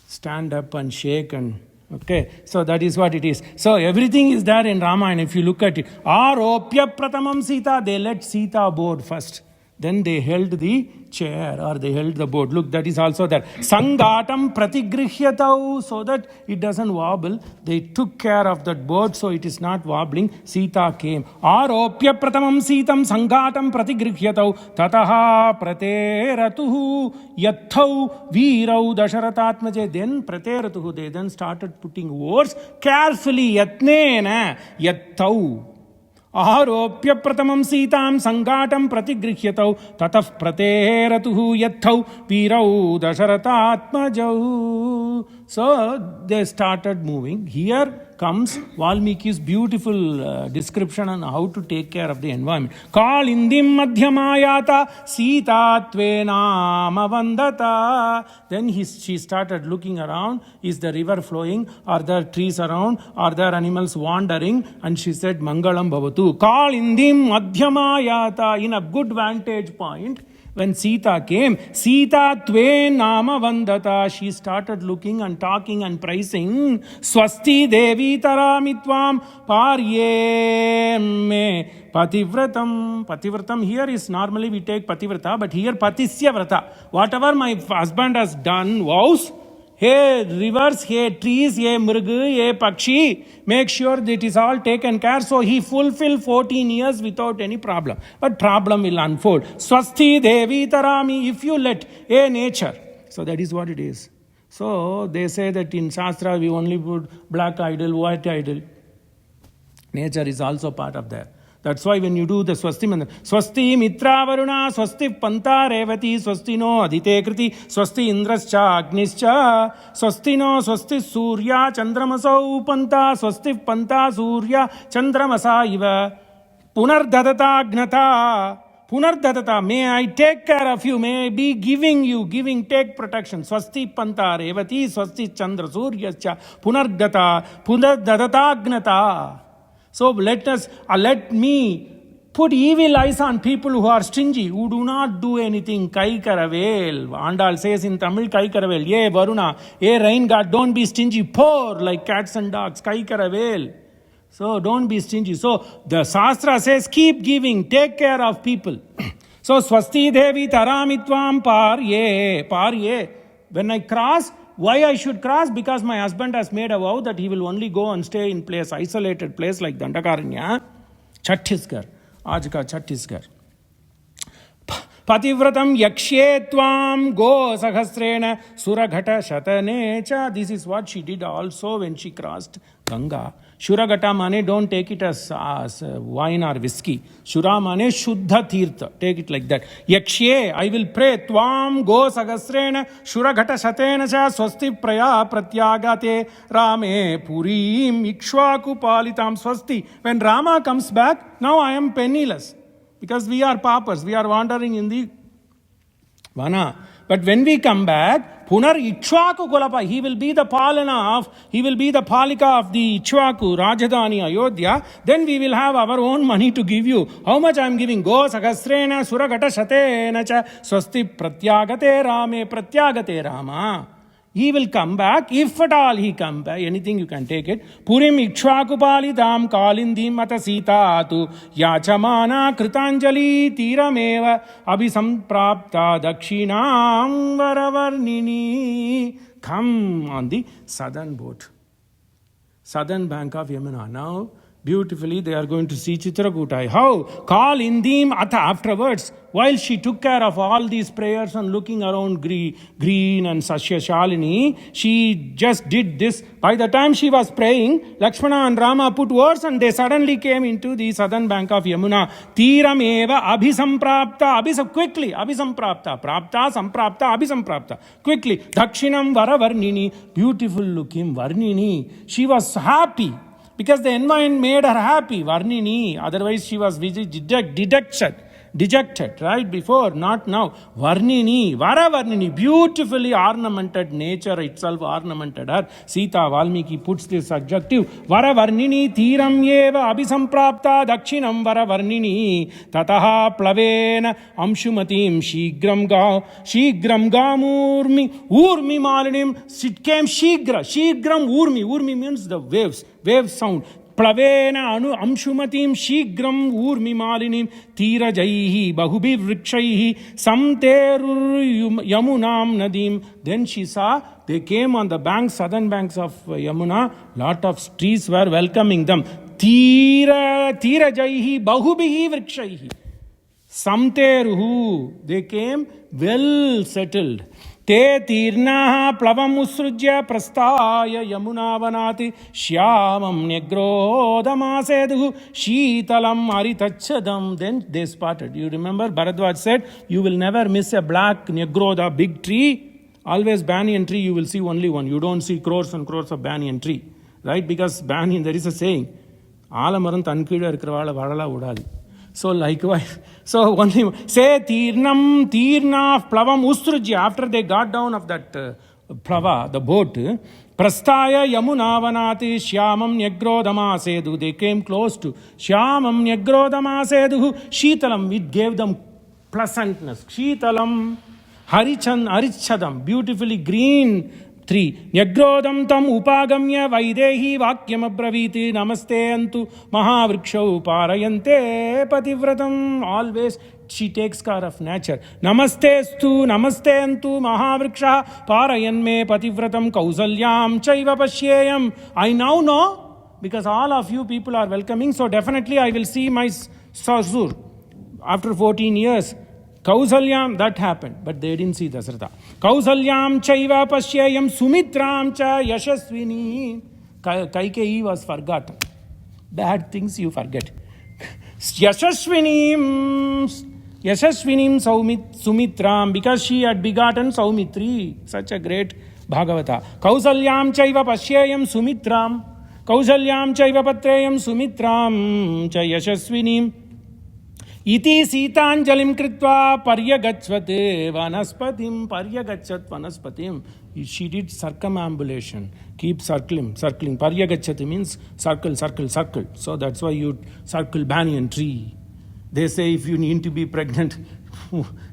[SPEAKER 1] Stand up and shake and... Okay, so that is what it is. So everything is there in Ramayana if you look at it. Aropya pratamam Sita, they let Sita aboard first. Then they held the chair or they held the boat. Look, that is also there. Sangatam pratigrihyatau, so that it doesn't wobble. They took care of that boat so it is not wobbling. Sita came. Aropya pratamam Sitam sangatam pratigrihyatau tataha prateratuhu yathau virau dasharatatmaje. Then prateratuhu, they then started putting oars carefully. Yatnena yathau. Aharopya pratamam Sitam sangatam pratigrihyatau tataf prateratuhu yathau virau dasharatatmajau. So they started moving. Here comes Valmiki's beautiful description on how to take care of the environment. Kalindim madhyamayata Sita tvenama vandata. Then she started looking around. Is the river flowing? Are there trees around? Are there animals wandering? And she said, Mangalam bhavatu. Kalindim madhyamayata. In a good vantage point, when Sita came, Sita tve nama vandata, she started looking and talking and praising. Swasti devi taramitvam parye me pativratam. Pativratam here is normally we take pativrata, but here patisya vrata. Whatever my husband has done vows, hey rivers, hey trees, hey murgu, hey pakshi, make sure that it is all taken care. So he fulfilled 14 years without any problem. But problem will unfold. Swasti devi tarami, if you let a nature. So that is what it is. So they say that in Shastra we only put black idol, white idol. Nature is also part of that. That's why when you do the Swasti mantra, Swasti mitra varuna, Swasti panta revati, Swasti no adite kriti, Swasti indrascha agnischa, Swasti no Swasti surya chandramasa upanta, Swasti panta surya chandramasa iva, punardadata agnata, punardadata, may I take care of you, may I be giving you, take protection. Swasti panta revati, Swasti chandra surya cha, punardata, punardadata agnata. So let me put evil eyes on people who are stingy, who do not do anything. Kai karavel. Andal says in Tamil, Kai karavel. Ye Varuna, ye rain god, don't be stingy, poor like cats and dogs. Kai karavel. So don't be stingy. So the Shastra says, keep giving, take care of people. So Swasti Devi Taramitvam Parye. When I cross, why I should cross? Because my husband has made a vow that he will only go and stay in place, isolated place like Dandakaranya. Chhattisgarh. Aaj ka Chhattisgarh. Pativratam yakshye tvam go sahasrena suraghata shatanecha. This is what she did also when she crossed Ganga. Shuraghata mane, don't take it as wine or whiskey. Shura mane shuddha tirtha. Take it like that. Yakshye, I will pray. Tvam go sahasrena shuraghata shatena cha swasti praya pratyagate rame purim ikshvaku palitam swasti. When Rama comes back, now I am penniless. Because we are paupers, we are wandering in the vana. But when we come back, Punar Ichwaku Kulapa, he will be the Palika of the Ichwaku, Rajadhani, Ayodhya. Then we will have our own money to give you. How much I am giving? Go Sagasrena, Suragata Shatena cha, Swasti Pratyagate Rame, Pratyagate Rama. He will come back, if at all he come back, anything you can take it. Purim Ikshvakupalidam Kalindim Mata Sita tu Yachamana Kritanjali Tirameva Abhisamprapta Dakshinam Varavarnini. Come on the southern boat, southern bank of Yamuna. Now, beautifully, they are going to see Chitrakoot. How? Kalindim Atha. Afterwards, while she took care of all these prayers and looking around green and Sashya Shalini, she just did this. By the time she was praying, Lakshmana and Rama put words and they suddenly came into the southern bank of Yamuna. Tiram eva abhisamprapta. Quickly. Abhisamprapta. Prapta, samprapta, abhisamprapta. Quickly. Dakshinam varavarnini. Beautiful looking Varnini. She was happy. Because the environment made her happy, Varnini. Otherwise, she was dejected, right? Before, not now. Varnini, Varavarnini, beautifully ornamented, nature itself ornamented her. Sita, Valmiki puts this adjective. Varavarnini, Tiram Yeva, Abhisamprapta, Dakshinam Varavarnini, Tataha Plavena, Amshumatim, Shigram Gamurmi, Urmi Malinim. It came Shigram Urmi means the wave sound. Plavena anu amshumatim shigram urmi malinim tirajaihi bahubi vrikshaihi samterur yamunam nadim. Then she saw they came on the banks, southern banks of Yamuna. Lot of trees were welcoming them. Tirajaihi bahubihi vrikshaihi samteruhu. They came well settled. Te tirnaha plavam usrujya prastaya yamunavanati shyamam negrodamasedu sheetalam aritachadam. Then they spotted. You remember Bharadwaj said, you will never miss a black negroda, big tree. Always banyan tree, you will see only one. You don't see crores and crores of banyan tree. Right? Because banyan, there is a saying, Alamaran tankida irkiravala vadala udadi. So likewise, so only say tirna plavam ustrujya. After they got down of that plava, the boat, prastaya yamunavanati shyamam nyagrodamasedu. They came close to shyamam nyagrodamasedu. Sheetalam, it gave them pleasantness. Sheetalam harichadam, beautifully green tree. Nyagrodam tam upagamya vaidehi vakyam abraviti namaste antu mahavrikshau parayante pativratam. Always she takes care of nature. Namaste antu mahavriksha parayanme pativratam kausalyam chaiva pashyayam. I now know, because all of you people are welcoming, so definitely I will see my Sasur after 14 years. Kausalyam, that happened, but they didn't see Dasratha. Kausalyam chaiva pashyayam sumitram cha yashasvini. Kaikeyi was forgotten. Bad things you forget. Yashasvinim Sumitram, because she had begotten Saumitri, such a great Bhagavata. Kausalyam chaiva pashyayam Sumitram. Kausalyam chaiva patrayam Sumitram cha yashasvinim. Iti Sitanjalim Kritva Paryagachvate Vanaspatim. She did circumambulation. Keep circling. Paryagachati means circle. So that's why you circle banyan tree. They say if you need to be pregnant,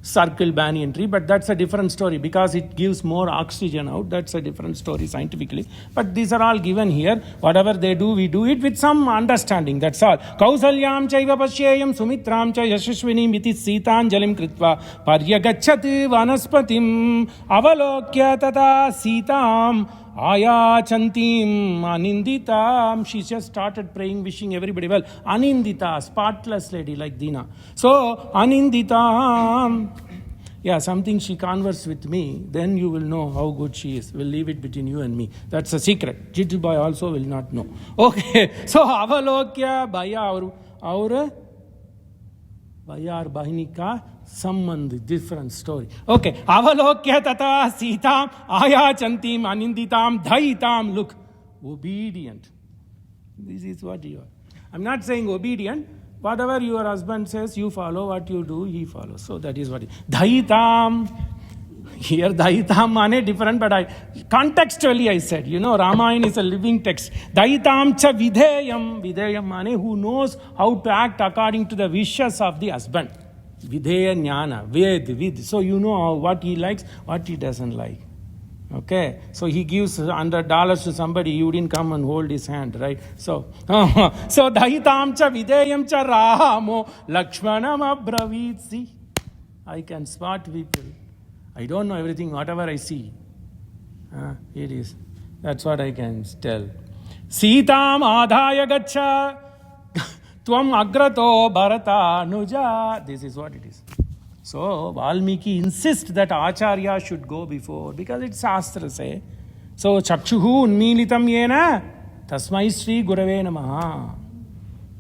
[SPEAKER 1] circle banyan tree, but that's a different story because it gives more oxygen out. That's a different story scientifically. But these are all given here. Whatever they do, we do it with some understanding. That's all. Kausalyam chaiva pashyayam sumitram cha yashashvinim iti sitanjalim kritva paryagacchati vanaspatim avalokya tata sitam Ayachantim Aninditam. She just started praying, wishing everybody well. Anindita, spotless lady like Dina. So, Aninditam. Yeah, something she converses with me, then you will know how good she is. We'll leave it between you and me. That's a secret. Jittu boy also will not know. Okay, so Avalokya Bhaya aur Bhaya or Bahini ka Sambandh, different story. Okay. Avalokya tata sitam ayachantim aninditam dhaitam. Look, obedient. This is what you are. I'm not saying obedient. Whatever your husband says, you follow. What you do, he follows. So that is what it is. Dhaitam. Here Dhaitam mane different, but contextually I said, Ramayan is a living text. Dhaitam cha videyam. Videyam mane who knows how to act according to the wishes of the husband. Videya jnana, ved. So you know what he likes, what he doesn't like. Okay? So he gives $100 to somebody, you didn't come and hold his hand, right? So Dahitam cha videyam cha ramo Lakshmana abravit. See, I can spot people. I don't know everything, whatever I see. It is. That's what I can tell. Sitam adhaya gaccha. Tvam agrato bharata nuja. This is what it is. So Valmiki insists that Acharya should go before because it's Shastra say. So Chakshuhu unmilitam yena tasmai Sri Gurave namaha.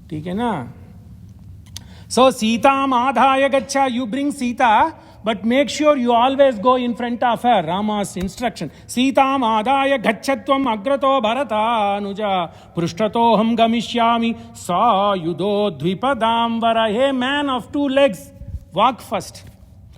[SPEAKER 1] ठीक है ना? So Sita adhaya gaccha, you bring Sita, but make sure you always go in front of her. Rama's instruction. Sita adhaya gachatvam agrato bharata anuja prushtatoham gamishyami sa yudo dvipadam vara. Hey man of two legs, walk first.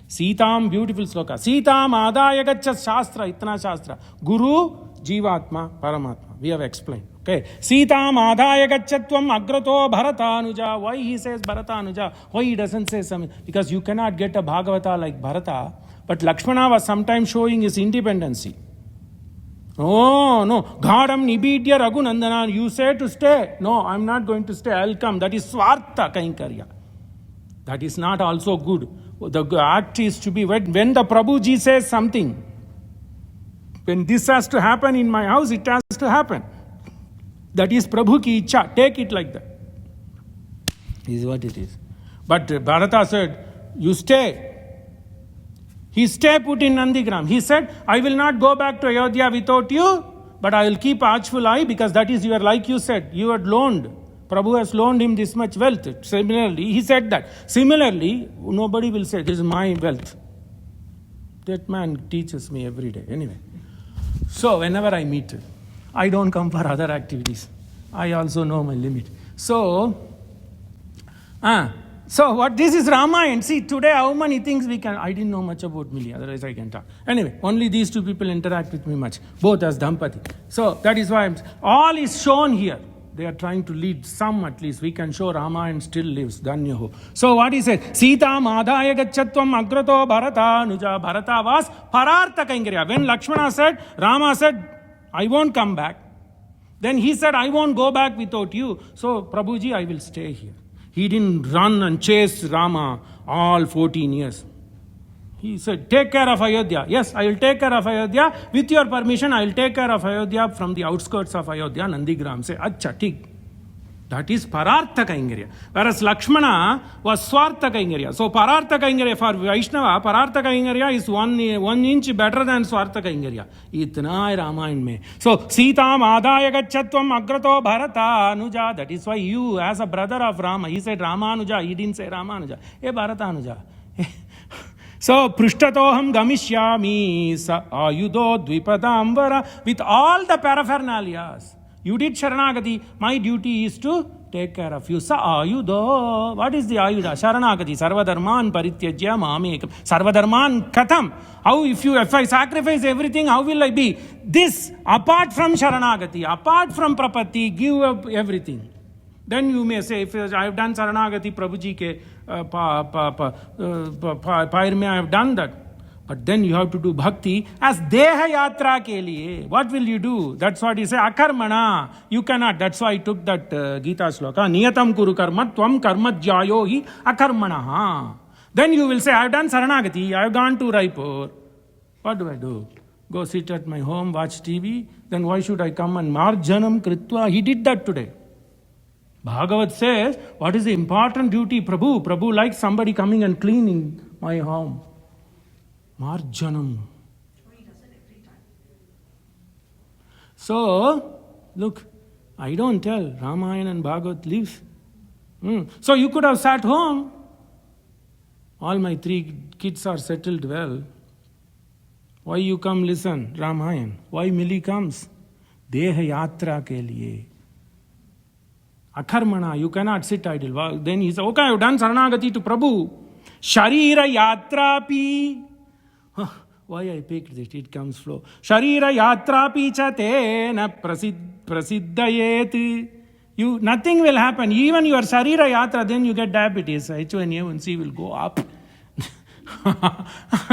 [SPEAKER 1] Sitam, beautiful sloka. Sitam adhaya gachat shastra, itna shastra. Guru, Jivatma, Paramatma. We have explained. Okay. Sitam adhaya gachatvam agrato bharatanuja. Why he says bharatanuja? Why he doesn't say something? Because you cannot get a Bhagavata like Bharata. But Lakshmana was sometimes showing his independency. Oh, no. Ghadam nibidya raghunandana. You say to stay. No, I'm not going to stay. I'll come. That is swartha kainkarya. That is not also good. The act is to be when the Prabhuji says something. When this has to happen in my house, it has to happen. That is Prabhu ki ichha. Take it like that. This is what it is. But Bharata said, you stay. He stay put in Nandigram. He said, I will not go back to Ayodhya without you, but I will keep watchful eye because that is your, like you said, you had loaned. Prabhu has loaned him this much wealth. Similarly, he said that. Similarly, nobody will say, this is my wealth. That man teaches me every day. Anyway. So, whenever I meet, I don't come for other activities. I also know my limit. So what this is Ramayan. See, today how many things we can... I didn't know much about Millie, otherwise I can talk. Anyway, only these two people interact with me much. Both as Dampati. So, that is why all is shown here. They are trying to lead some at least. We can show Ramayan still lives. Danyaho. So what he said, Sita madhaya gachatvam agrato bharata nuja. Bharata was parartha kainkarya. When Lakshmana said, Rama said, I won't come back. Then he said, I won't go back without you. So Prabhuji, I will stay here. He didn't run and chase Rama all 14 years. He said, take care of Ayodhya. Yes, I will take care of Ayodhya. With your permission, I will take care of Ayodhya from the outskirts of Ayodhya, Nandigram. Say, acha, tik. That is Parartha Kaingarya. Whereas Lakshmana was Swartha Kaingarya. So Parartha Kaingarya for Vaishnava, Parartha Kaingarya is one inch better than Swartha Kaingarya. Itna Ramayan mein. So Sita Madhaya Gachatvam Agrato Bharata Anuja. That is why you, as a brother of Rama, he said Ramanuja. He didn't say Ramanuja. Hey, Bharata Anuja. So, Prushtatoham Gamishyami Sa Ayudo Dvipadambara, with all the paraphernalias. You did Sharanagati, my duty is to take care of you. Sa Ayudo. What is the Ayuda? Sharanagati. Sarvadharman Parityajya Mamekam. Sarvadharman Katham. How, if I sacrifice everything, how will I be? This, apart from Sharanagati, apart from Prapatti, give up everything. Then you may say, if I have done Saranagati Prabhuji ke pair mein, I have done that. But then you have to do bhakti as deha yatra ke liye. What will you do? That's what he say, akarmana. You cannot. That's why I took that Gita sloka. Niyatam kuru karma tvam karma jyayo hi akarmana. Then you will say, I have done Saranagati. I have gone to Raipur. What do I do? Go sit at my home, watch TV? Then why should I come and marjanam kritva? He did that today. Bhagavat says, what is the important duty? Prabhu likes somebody coming and cleaning my home. Marjanam.
[SPEAKER 2] He does it every time.
[SPEAKER 1] So, look, I don't tell. Ramayan and Bhagavat lives. So you could have sat home. All my 3 kids are settled well. Why you come listen, Ramayan? Why Millie comes? Deha yatra ke liye. Akarmana, you cannot sit idle. Well, then he said, okay, I have done Saranagati to Prabhu. Sharira yatra pi. Why I picked it? It comes flow. Sharira yatra pi cha tena prasiddhayet. You, nothing will happen. Even your Sharira yatra, then you get diabetes. H1A1C will go up.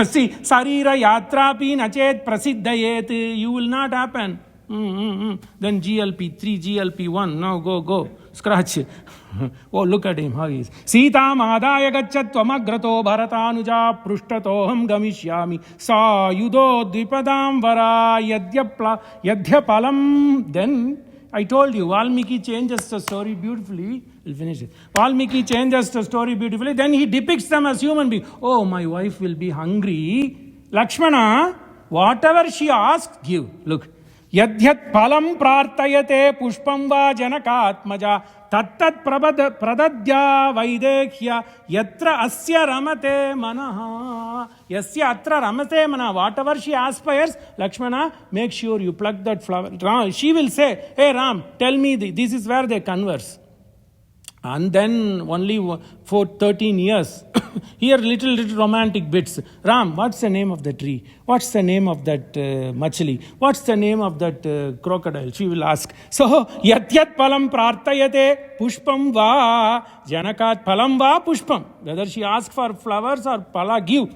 [SPEAKER 1] See, Sarira yatra pi nachet prasiddhayet. You will not happen. Then GLP3, GLP1. Now go. Scratch. Oh, look at him, how he is. Sita madaya gachat tvamagrato bharatanuja prushtatoham gamishyami sa yudo dvipadam vara yadhyapalam. Then I told you, Valmiki changes the story beautifully. We'll finish it. Valmiki changes the story beautifully. Then he depicts them as human beings. Oh, my wife will be hungry. Lakshmana, whatever she asks, give. Look. Yadhyat palam prartayate pushpam va janakatmaja tattat pradadya vaidekhya yatra asya ramate manaha. Yasya atra ramate manaha. Whatever she aspires, Lakshmana, make sure you pluck that flower. She will say, hey Ram, tell me, this is where they converse. And then only for 13 years, here little romantic bits. Ram, what's the name of the tree? What's the name of that machli? What's the name of that crocodile? She will ask. So, yatyat palam prartayate pushpam va janakat palam va pushpam. Whether she asks for flowers or pala, give.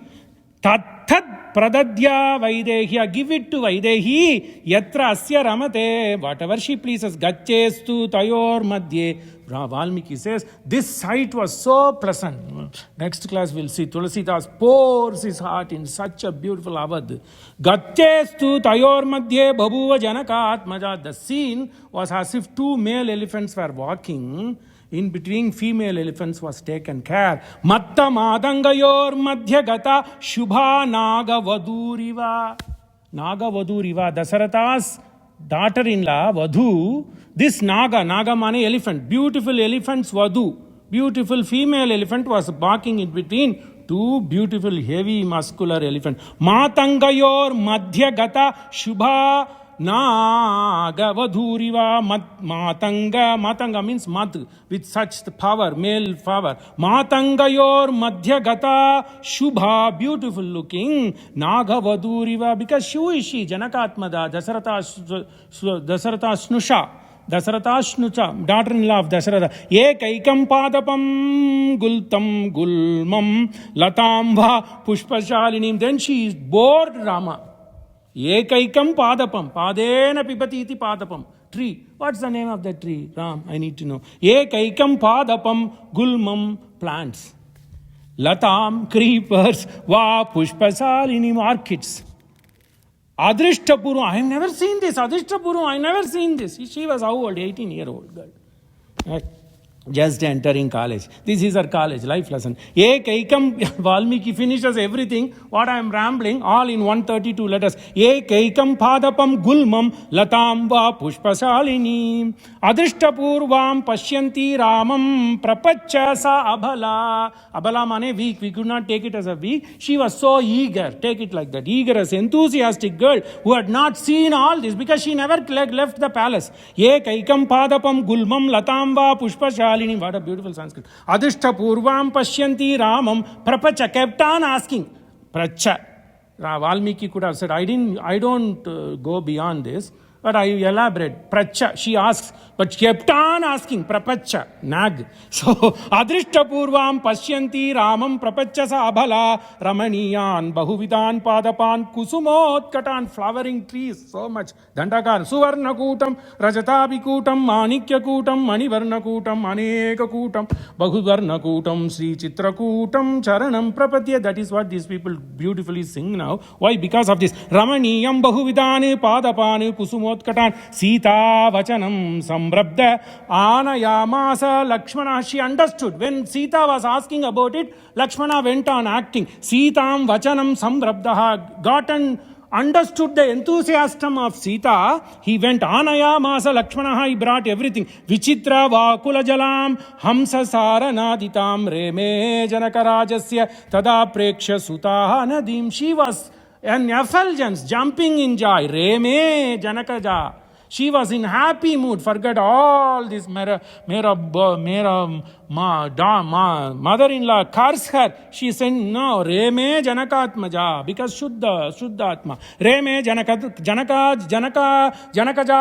[SPEAKER 1] Tattat pradadya vaidehya, give it to Vaidehi. Yatra asya ramate, whatever she pleases. Gacchestu tayor madhye. Valmiki says, this sight was so pleasant. Next class we'll see Tulasidas pours his heart in such a beautiful avad. Gacchestu tayor madhye bhabuva janaka atmaja. The scene was as if 2 male elephants were walking. In between female elephants was taken care. Matta madangayor madhya gata shubha naga vaduriva. Naga vaduriva. Dasarata's daughter-in-law, Vadhu. This Naga mane elephant. Beautiful elephants, Vadhu. Beautiful female elephant was walking in between 2 beautiful heavy muscular elephants. Matangayor madhya gata shubha naga vadhuriva. Matanga means mad, with such power, male power. Matangayor madhya gata shubha, beautiful looking, naga vadhuriva. Because who is she? Janakatmada, Dasarata Snusha. Dasarathashnucha, daughter-in-law of Dasharatha. Ekaikam padapam gultam gulmam latam va pushpashalinim. Then she is bored, Rama. Ekaikam padapam. Padena pipati iti padapam. Tree. What's the name of that tree? Ram, I need to know. Ekaikam padapam gulmam, plants. Latam, creepers, va pushpashalinim, orchids. Adrishtapuru, I have never seen this. Adrishtapuru, I have never seen this. She was how old? 18-year-old girl. Right. Just entering college. This is her college life lesson. Ekaikam, Valmiki finishes everything. What I am rambling, all in 132 letters. Ekaikam padapam gulmam latam va pushpashalini. Adrishtapurvam pashyanti ramam prapacha sa abhala. Abhala mane weak. We could not take it as a weak. She was so eager. Take it like that. Eagerous, enthusiastic girl who had not seen all this because she never left the palace. Ekaikam padapam gulmam latam va pushpashalini. What a beautiful Sanskrit. Adishta purvam pashyanti ramam prapacha, kept on asking. Pracha. Valmiki could have said, I don't go beyond this. But I elaborate. Pracha, she asks, but kept on asking, prapacha, nag. So, adrishtapurvam pashyanti ramam prapacha sa abhala ramaniyan bahuvidan padapan kusumot katan, flowering trees, so much. Dandakar, suvarnakutam, rajataabhikutam, manikyakutam, manivarnakutam, anekakutam, bahuvarnakutam, Sri Chitrakutam, charanam prapatya. That is what these people beautifully sing now. Why? Because of this. Ramaniyam bahuvidane padapane kusumotkataan Sita vachanam sambrabda anayamasa Lakshmana. She understood. When Sita was asking about it, Lakshmana went on acting. Sitam vachanam sambrabdaha, got and understood the enthusiasm of Sita. He went anayamasa Lakshmana, he brought everything. Vichitra vakula jalam hamsa saranaditam reme janakarajasya tada preksha sutaha nadim. She was an effulgence, jumping in joy. Reme janakaja. She was in happy mood, forget all this. Mera mother-in-law cursed her. She said, no, Reme Janakatmaja, because Shuddhatma. Reme Janakaja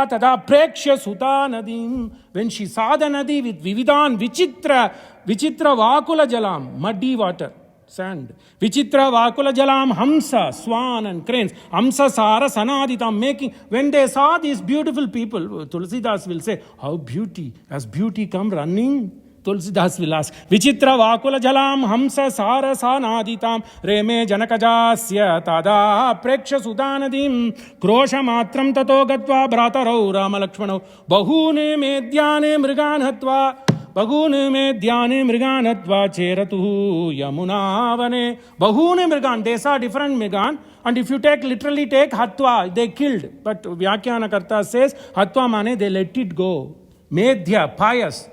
[SPEAKER 1] tada preksha suta nadim. When she saw the nadi with vividan, vichitra vakula jalam, muddy water, sand. Vichitra vakula jalam hamsa, swan and cranes. Hamsa sara sanaditam, making. When they saw these beautiful people, Tulsidas will say, how beauty, has beauty come running? Tulsidas will ask, Vichitra vakula jalam hamsa sara sanaditam reme janakajasya tada preksha sudanadim krosha matram tato gatva bhratarau rama lakshmanau bahune medyane mriganhatva Bahune medyane mriganatva cheratu Yamuna vane. Bahune mrigan, they saw different mrigan. And if you literally take hatva, they killed. But Vyakhyaana Karta says, hatva mane, they let it go. Medhya, pious.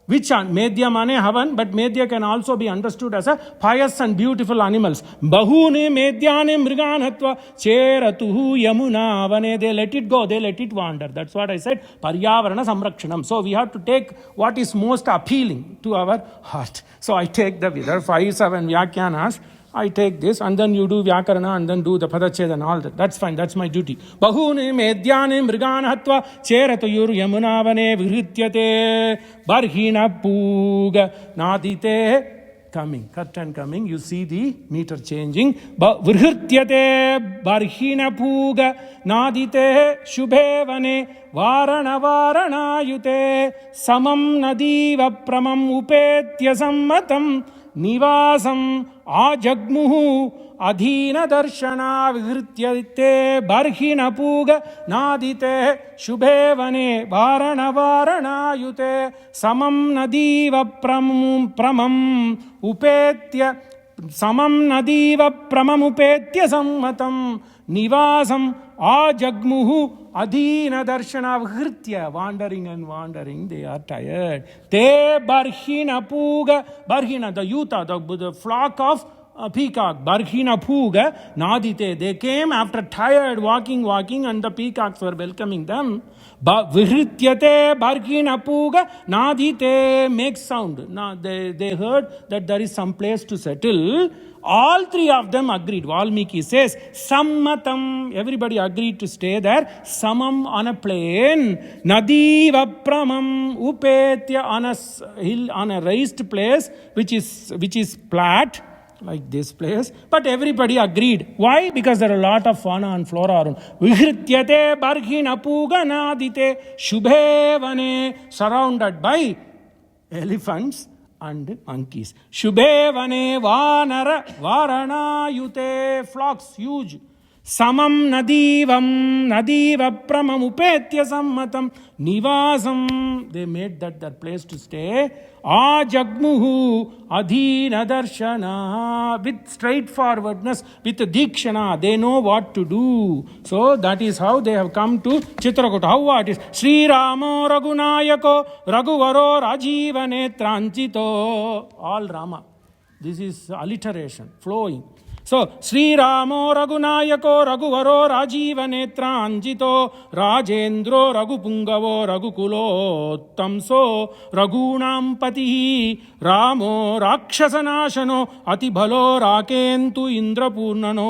[SPEAKER 1] Which Medhya mane havan, but Medhya can also be understood as a pious and beautiful animals. Bahune medyane mriganhatva cheratuhu Yamuna vane. They let it go, they let it wander. That's what I said. Paryavarana samrakshanam. So we have to take what is most appealing to our heart. So I take the Vidar 5-7 Vyakhyanas. I take this and then you do Vyakarana and then do the Padacheda and all that. That's fine, that's my duty. Bahune medyane mriganhatva cheratuyur yamunavane vihrityate barhina puga nadite. Coming, cut and coming. You see the meter changing. Vihrityate barhina puga nadite shubhevane varana yute samam nadiva pramam upetya sammatam Nivasam ajagmuhu adhina darshana vihrityate barhina puga nadite shubhevane varana yute samam nadiva pramam upetya sammatam nivasam ajagmuhu adhina darshana vihritya. Wandering and wandering, they are tired. Te barhina puga, barhina, the yuta, the flock of peacock, barhina puga nadite. They came after tired walking and the peacocks were welcoming them. Vihrityate barhina puga nadite, makes sound. Now they heard that there is some place to settle. All three of them agreed. Valmiki says, Sammatam, everybody agreed to stay there. Samam on a plain. Nadiva pramam upetya on a hill, on a raised place, which is flat, like this place. But everybody agreed. Why? Because there are a lot of fauna and flora around. Vihrityate barhina puga nadite shubhevane, surrounded by elephants and monkeys. Shubhevane varana yute, flocks huge. Samam nadiva pramam upetya sammatam nivasam. They made that place to stay. Ajagmuhu adhina darshana. With straightforwardness, with dikshana, they know what to do. So that is how they have come to Chitrakoot. How it is? Sri Ramo Raghunayako Raghuvaro Rajiva Netranchito. All Rama. This is alliteration, flowing. So so శ్రీరామో రఘునాయకో రఘువరో రాజీవనేత్రాంజితో రాజేంద్రో రఘుపుంగవో రఘుకులోత్తంసో రఘూణాం పతి రామో రాక్షసనాశనో అతిబలో రాకేంతు ఇంద్రపూర్ణనో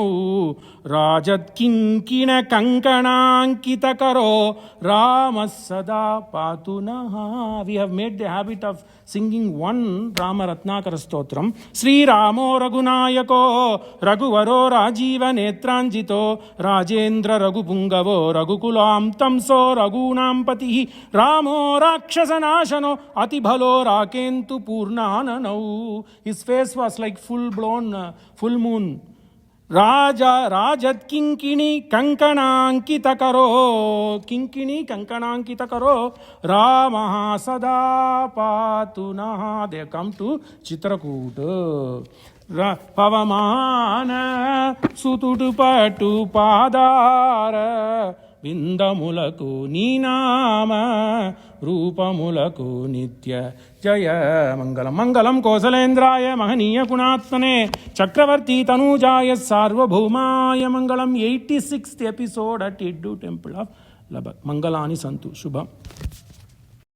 [SPEAKER 1] రాజత్కింకిణ కంకణాంకితకరో రామ సదా పాతు నః. We have made the habit of singing one Rama Ratnakara Stotram. శ్రీరామో రఘునాయకో రఘువరో రాజీవనేత్రాంజితో రాజేంద్ర రఘుపుంగవో రఘుకులాం తంసో రఘూణాం పతి రామో రాక్షసనాశనో అతిబలో రాకేంతు పూర్ణాననౌ. His face was like full blown full moon. రాజత్కింకిణి కంకణాంకితకరో కింకిణి కంకణాంకితకరో రామ సదా పాతు నః. They come to Chitrakoot. పవమాన సుతుడు పటు పాదార విందములకు నీనామ రూపములకు నిత్య జయ మంగళం. మంగళం కోసలేంద్రాయ మహనీయ గుణాత్మనే చక్రవర్తి తనూజాయ సార్వభౌమాయ మంగళం. 86th episode at Hindu temple of Lubbock. మంగళాని సంతు. శుభం.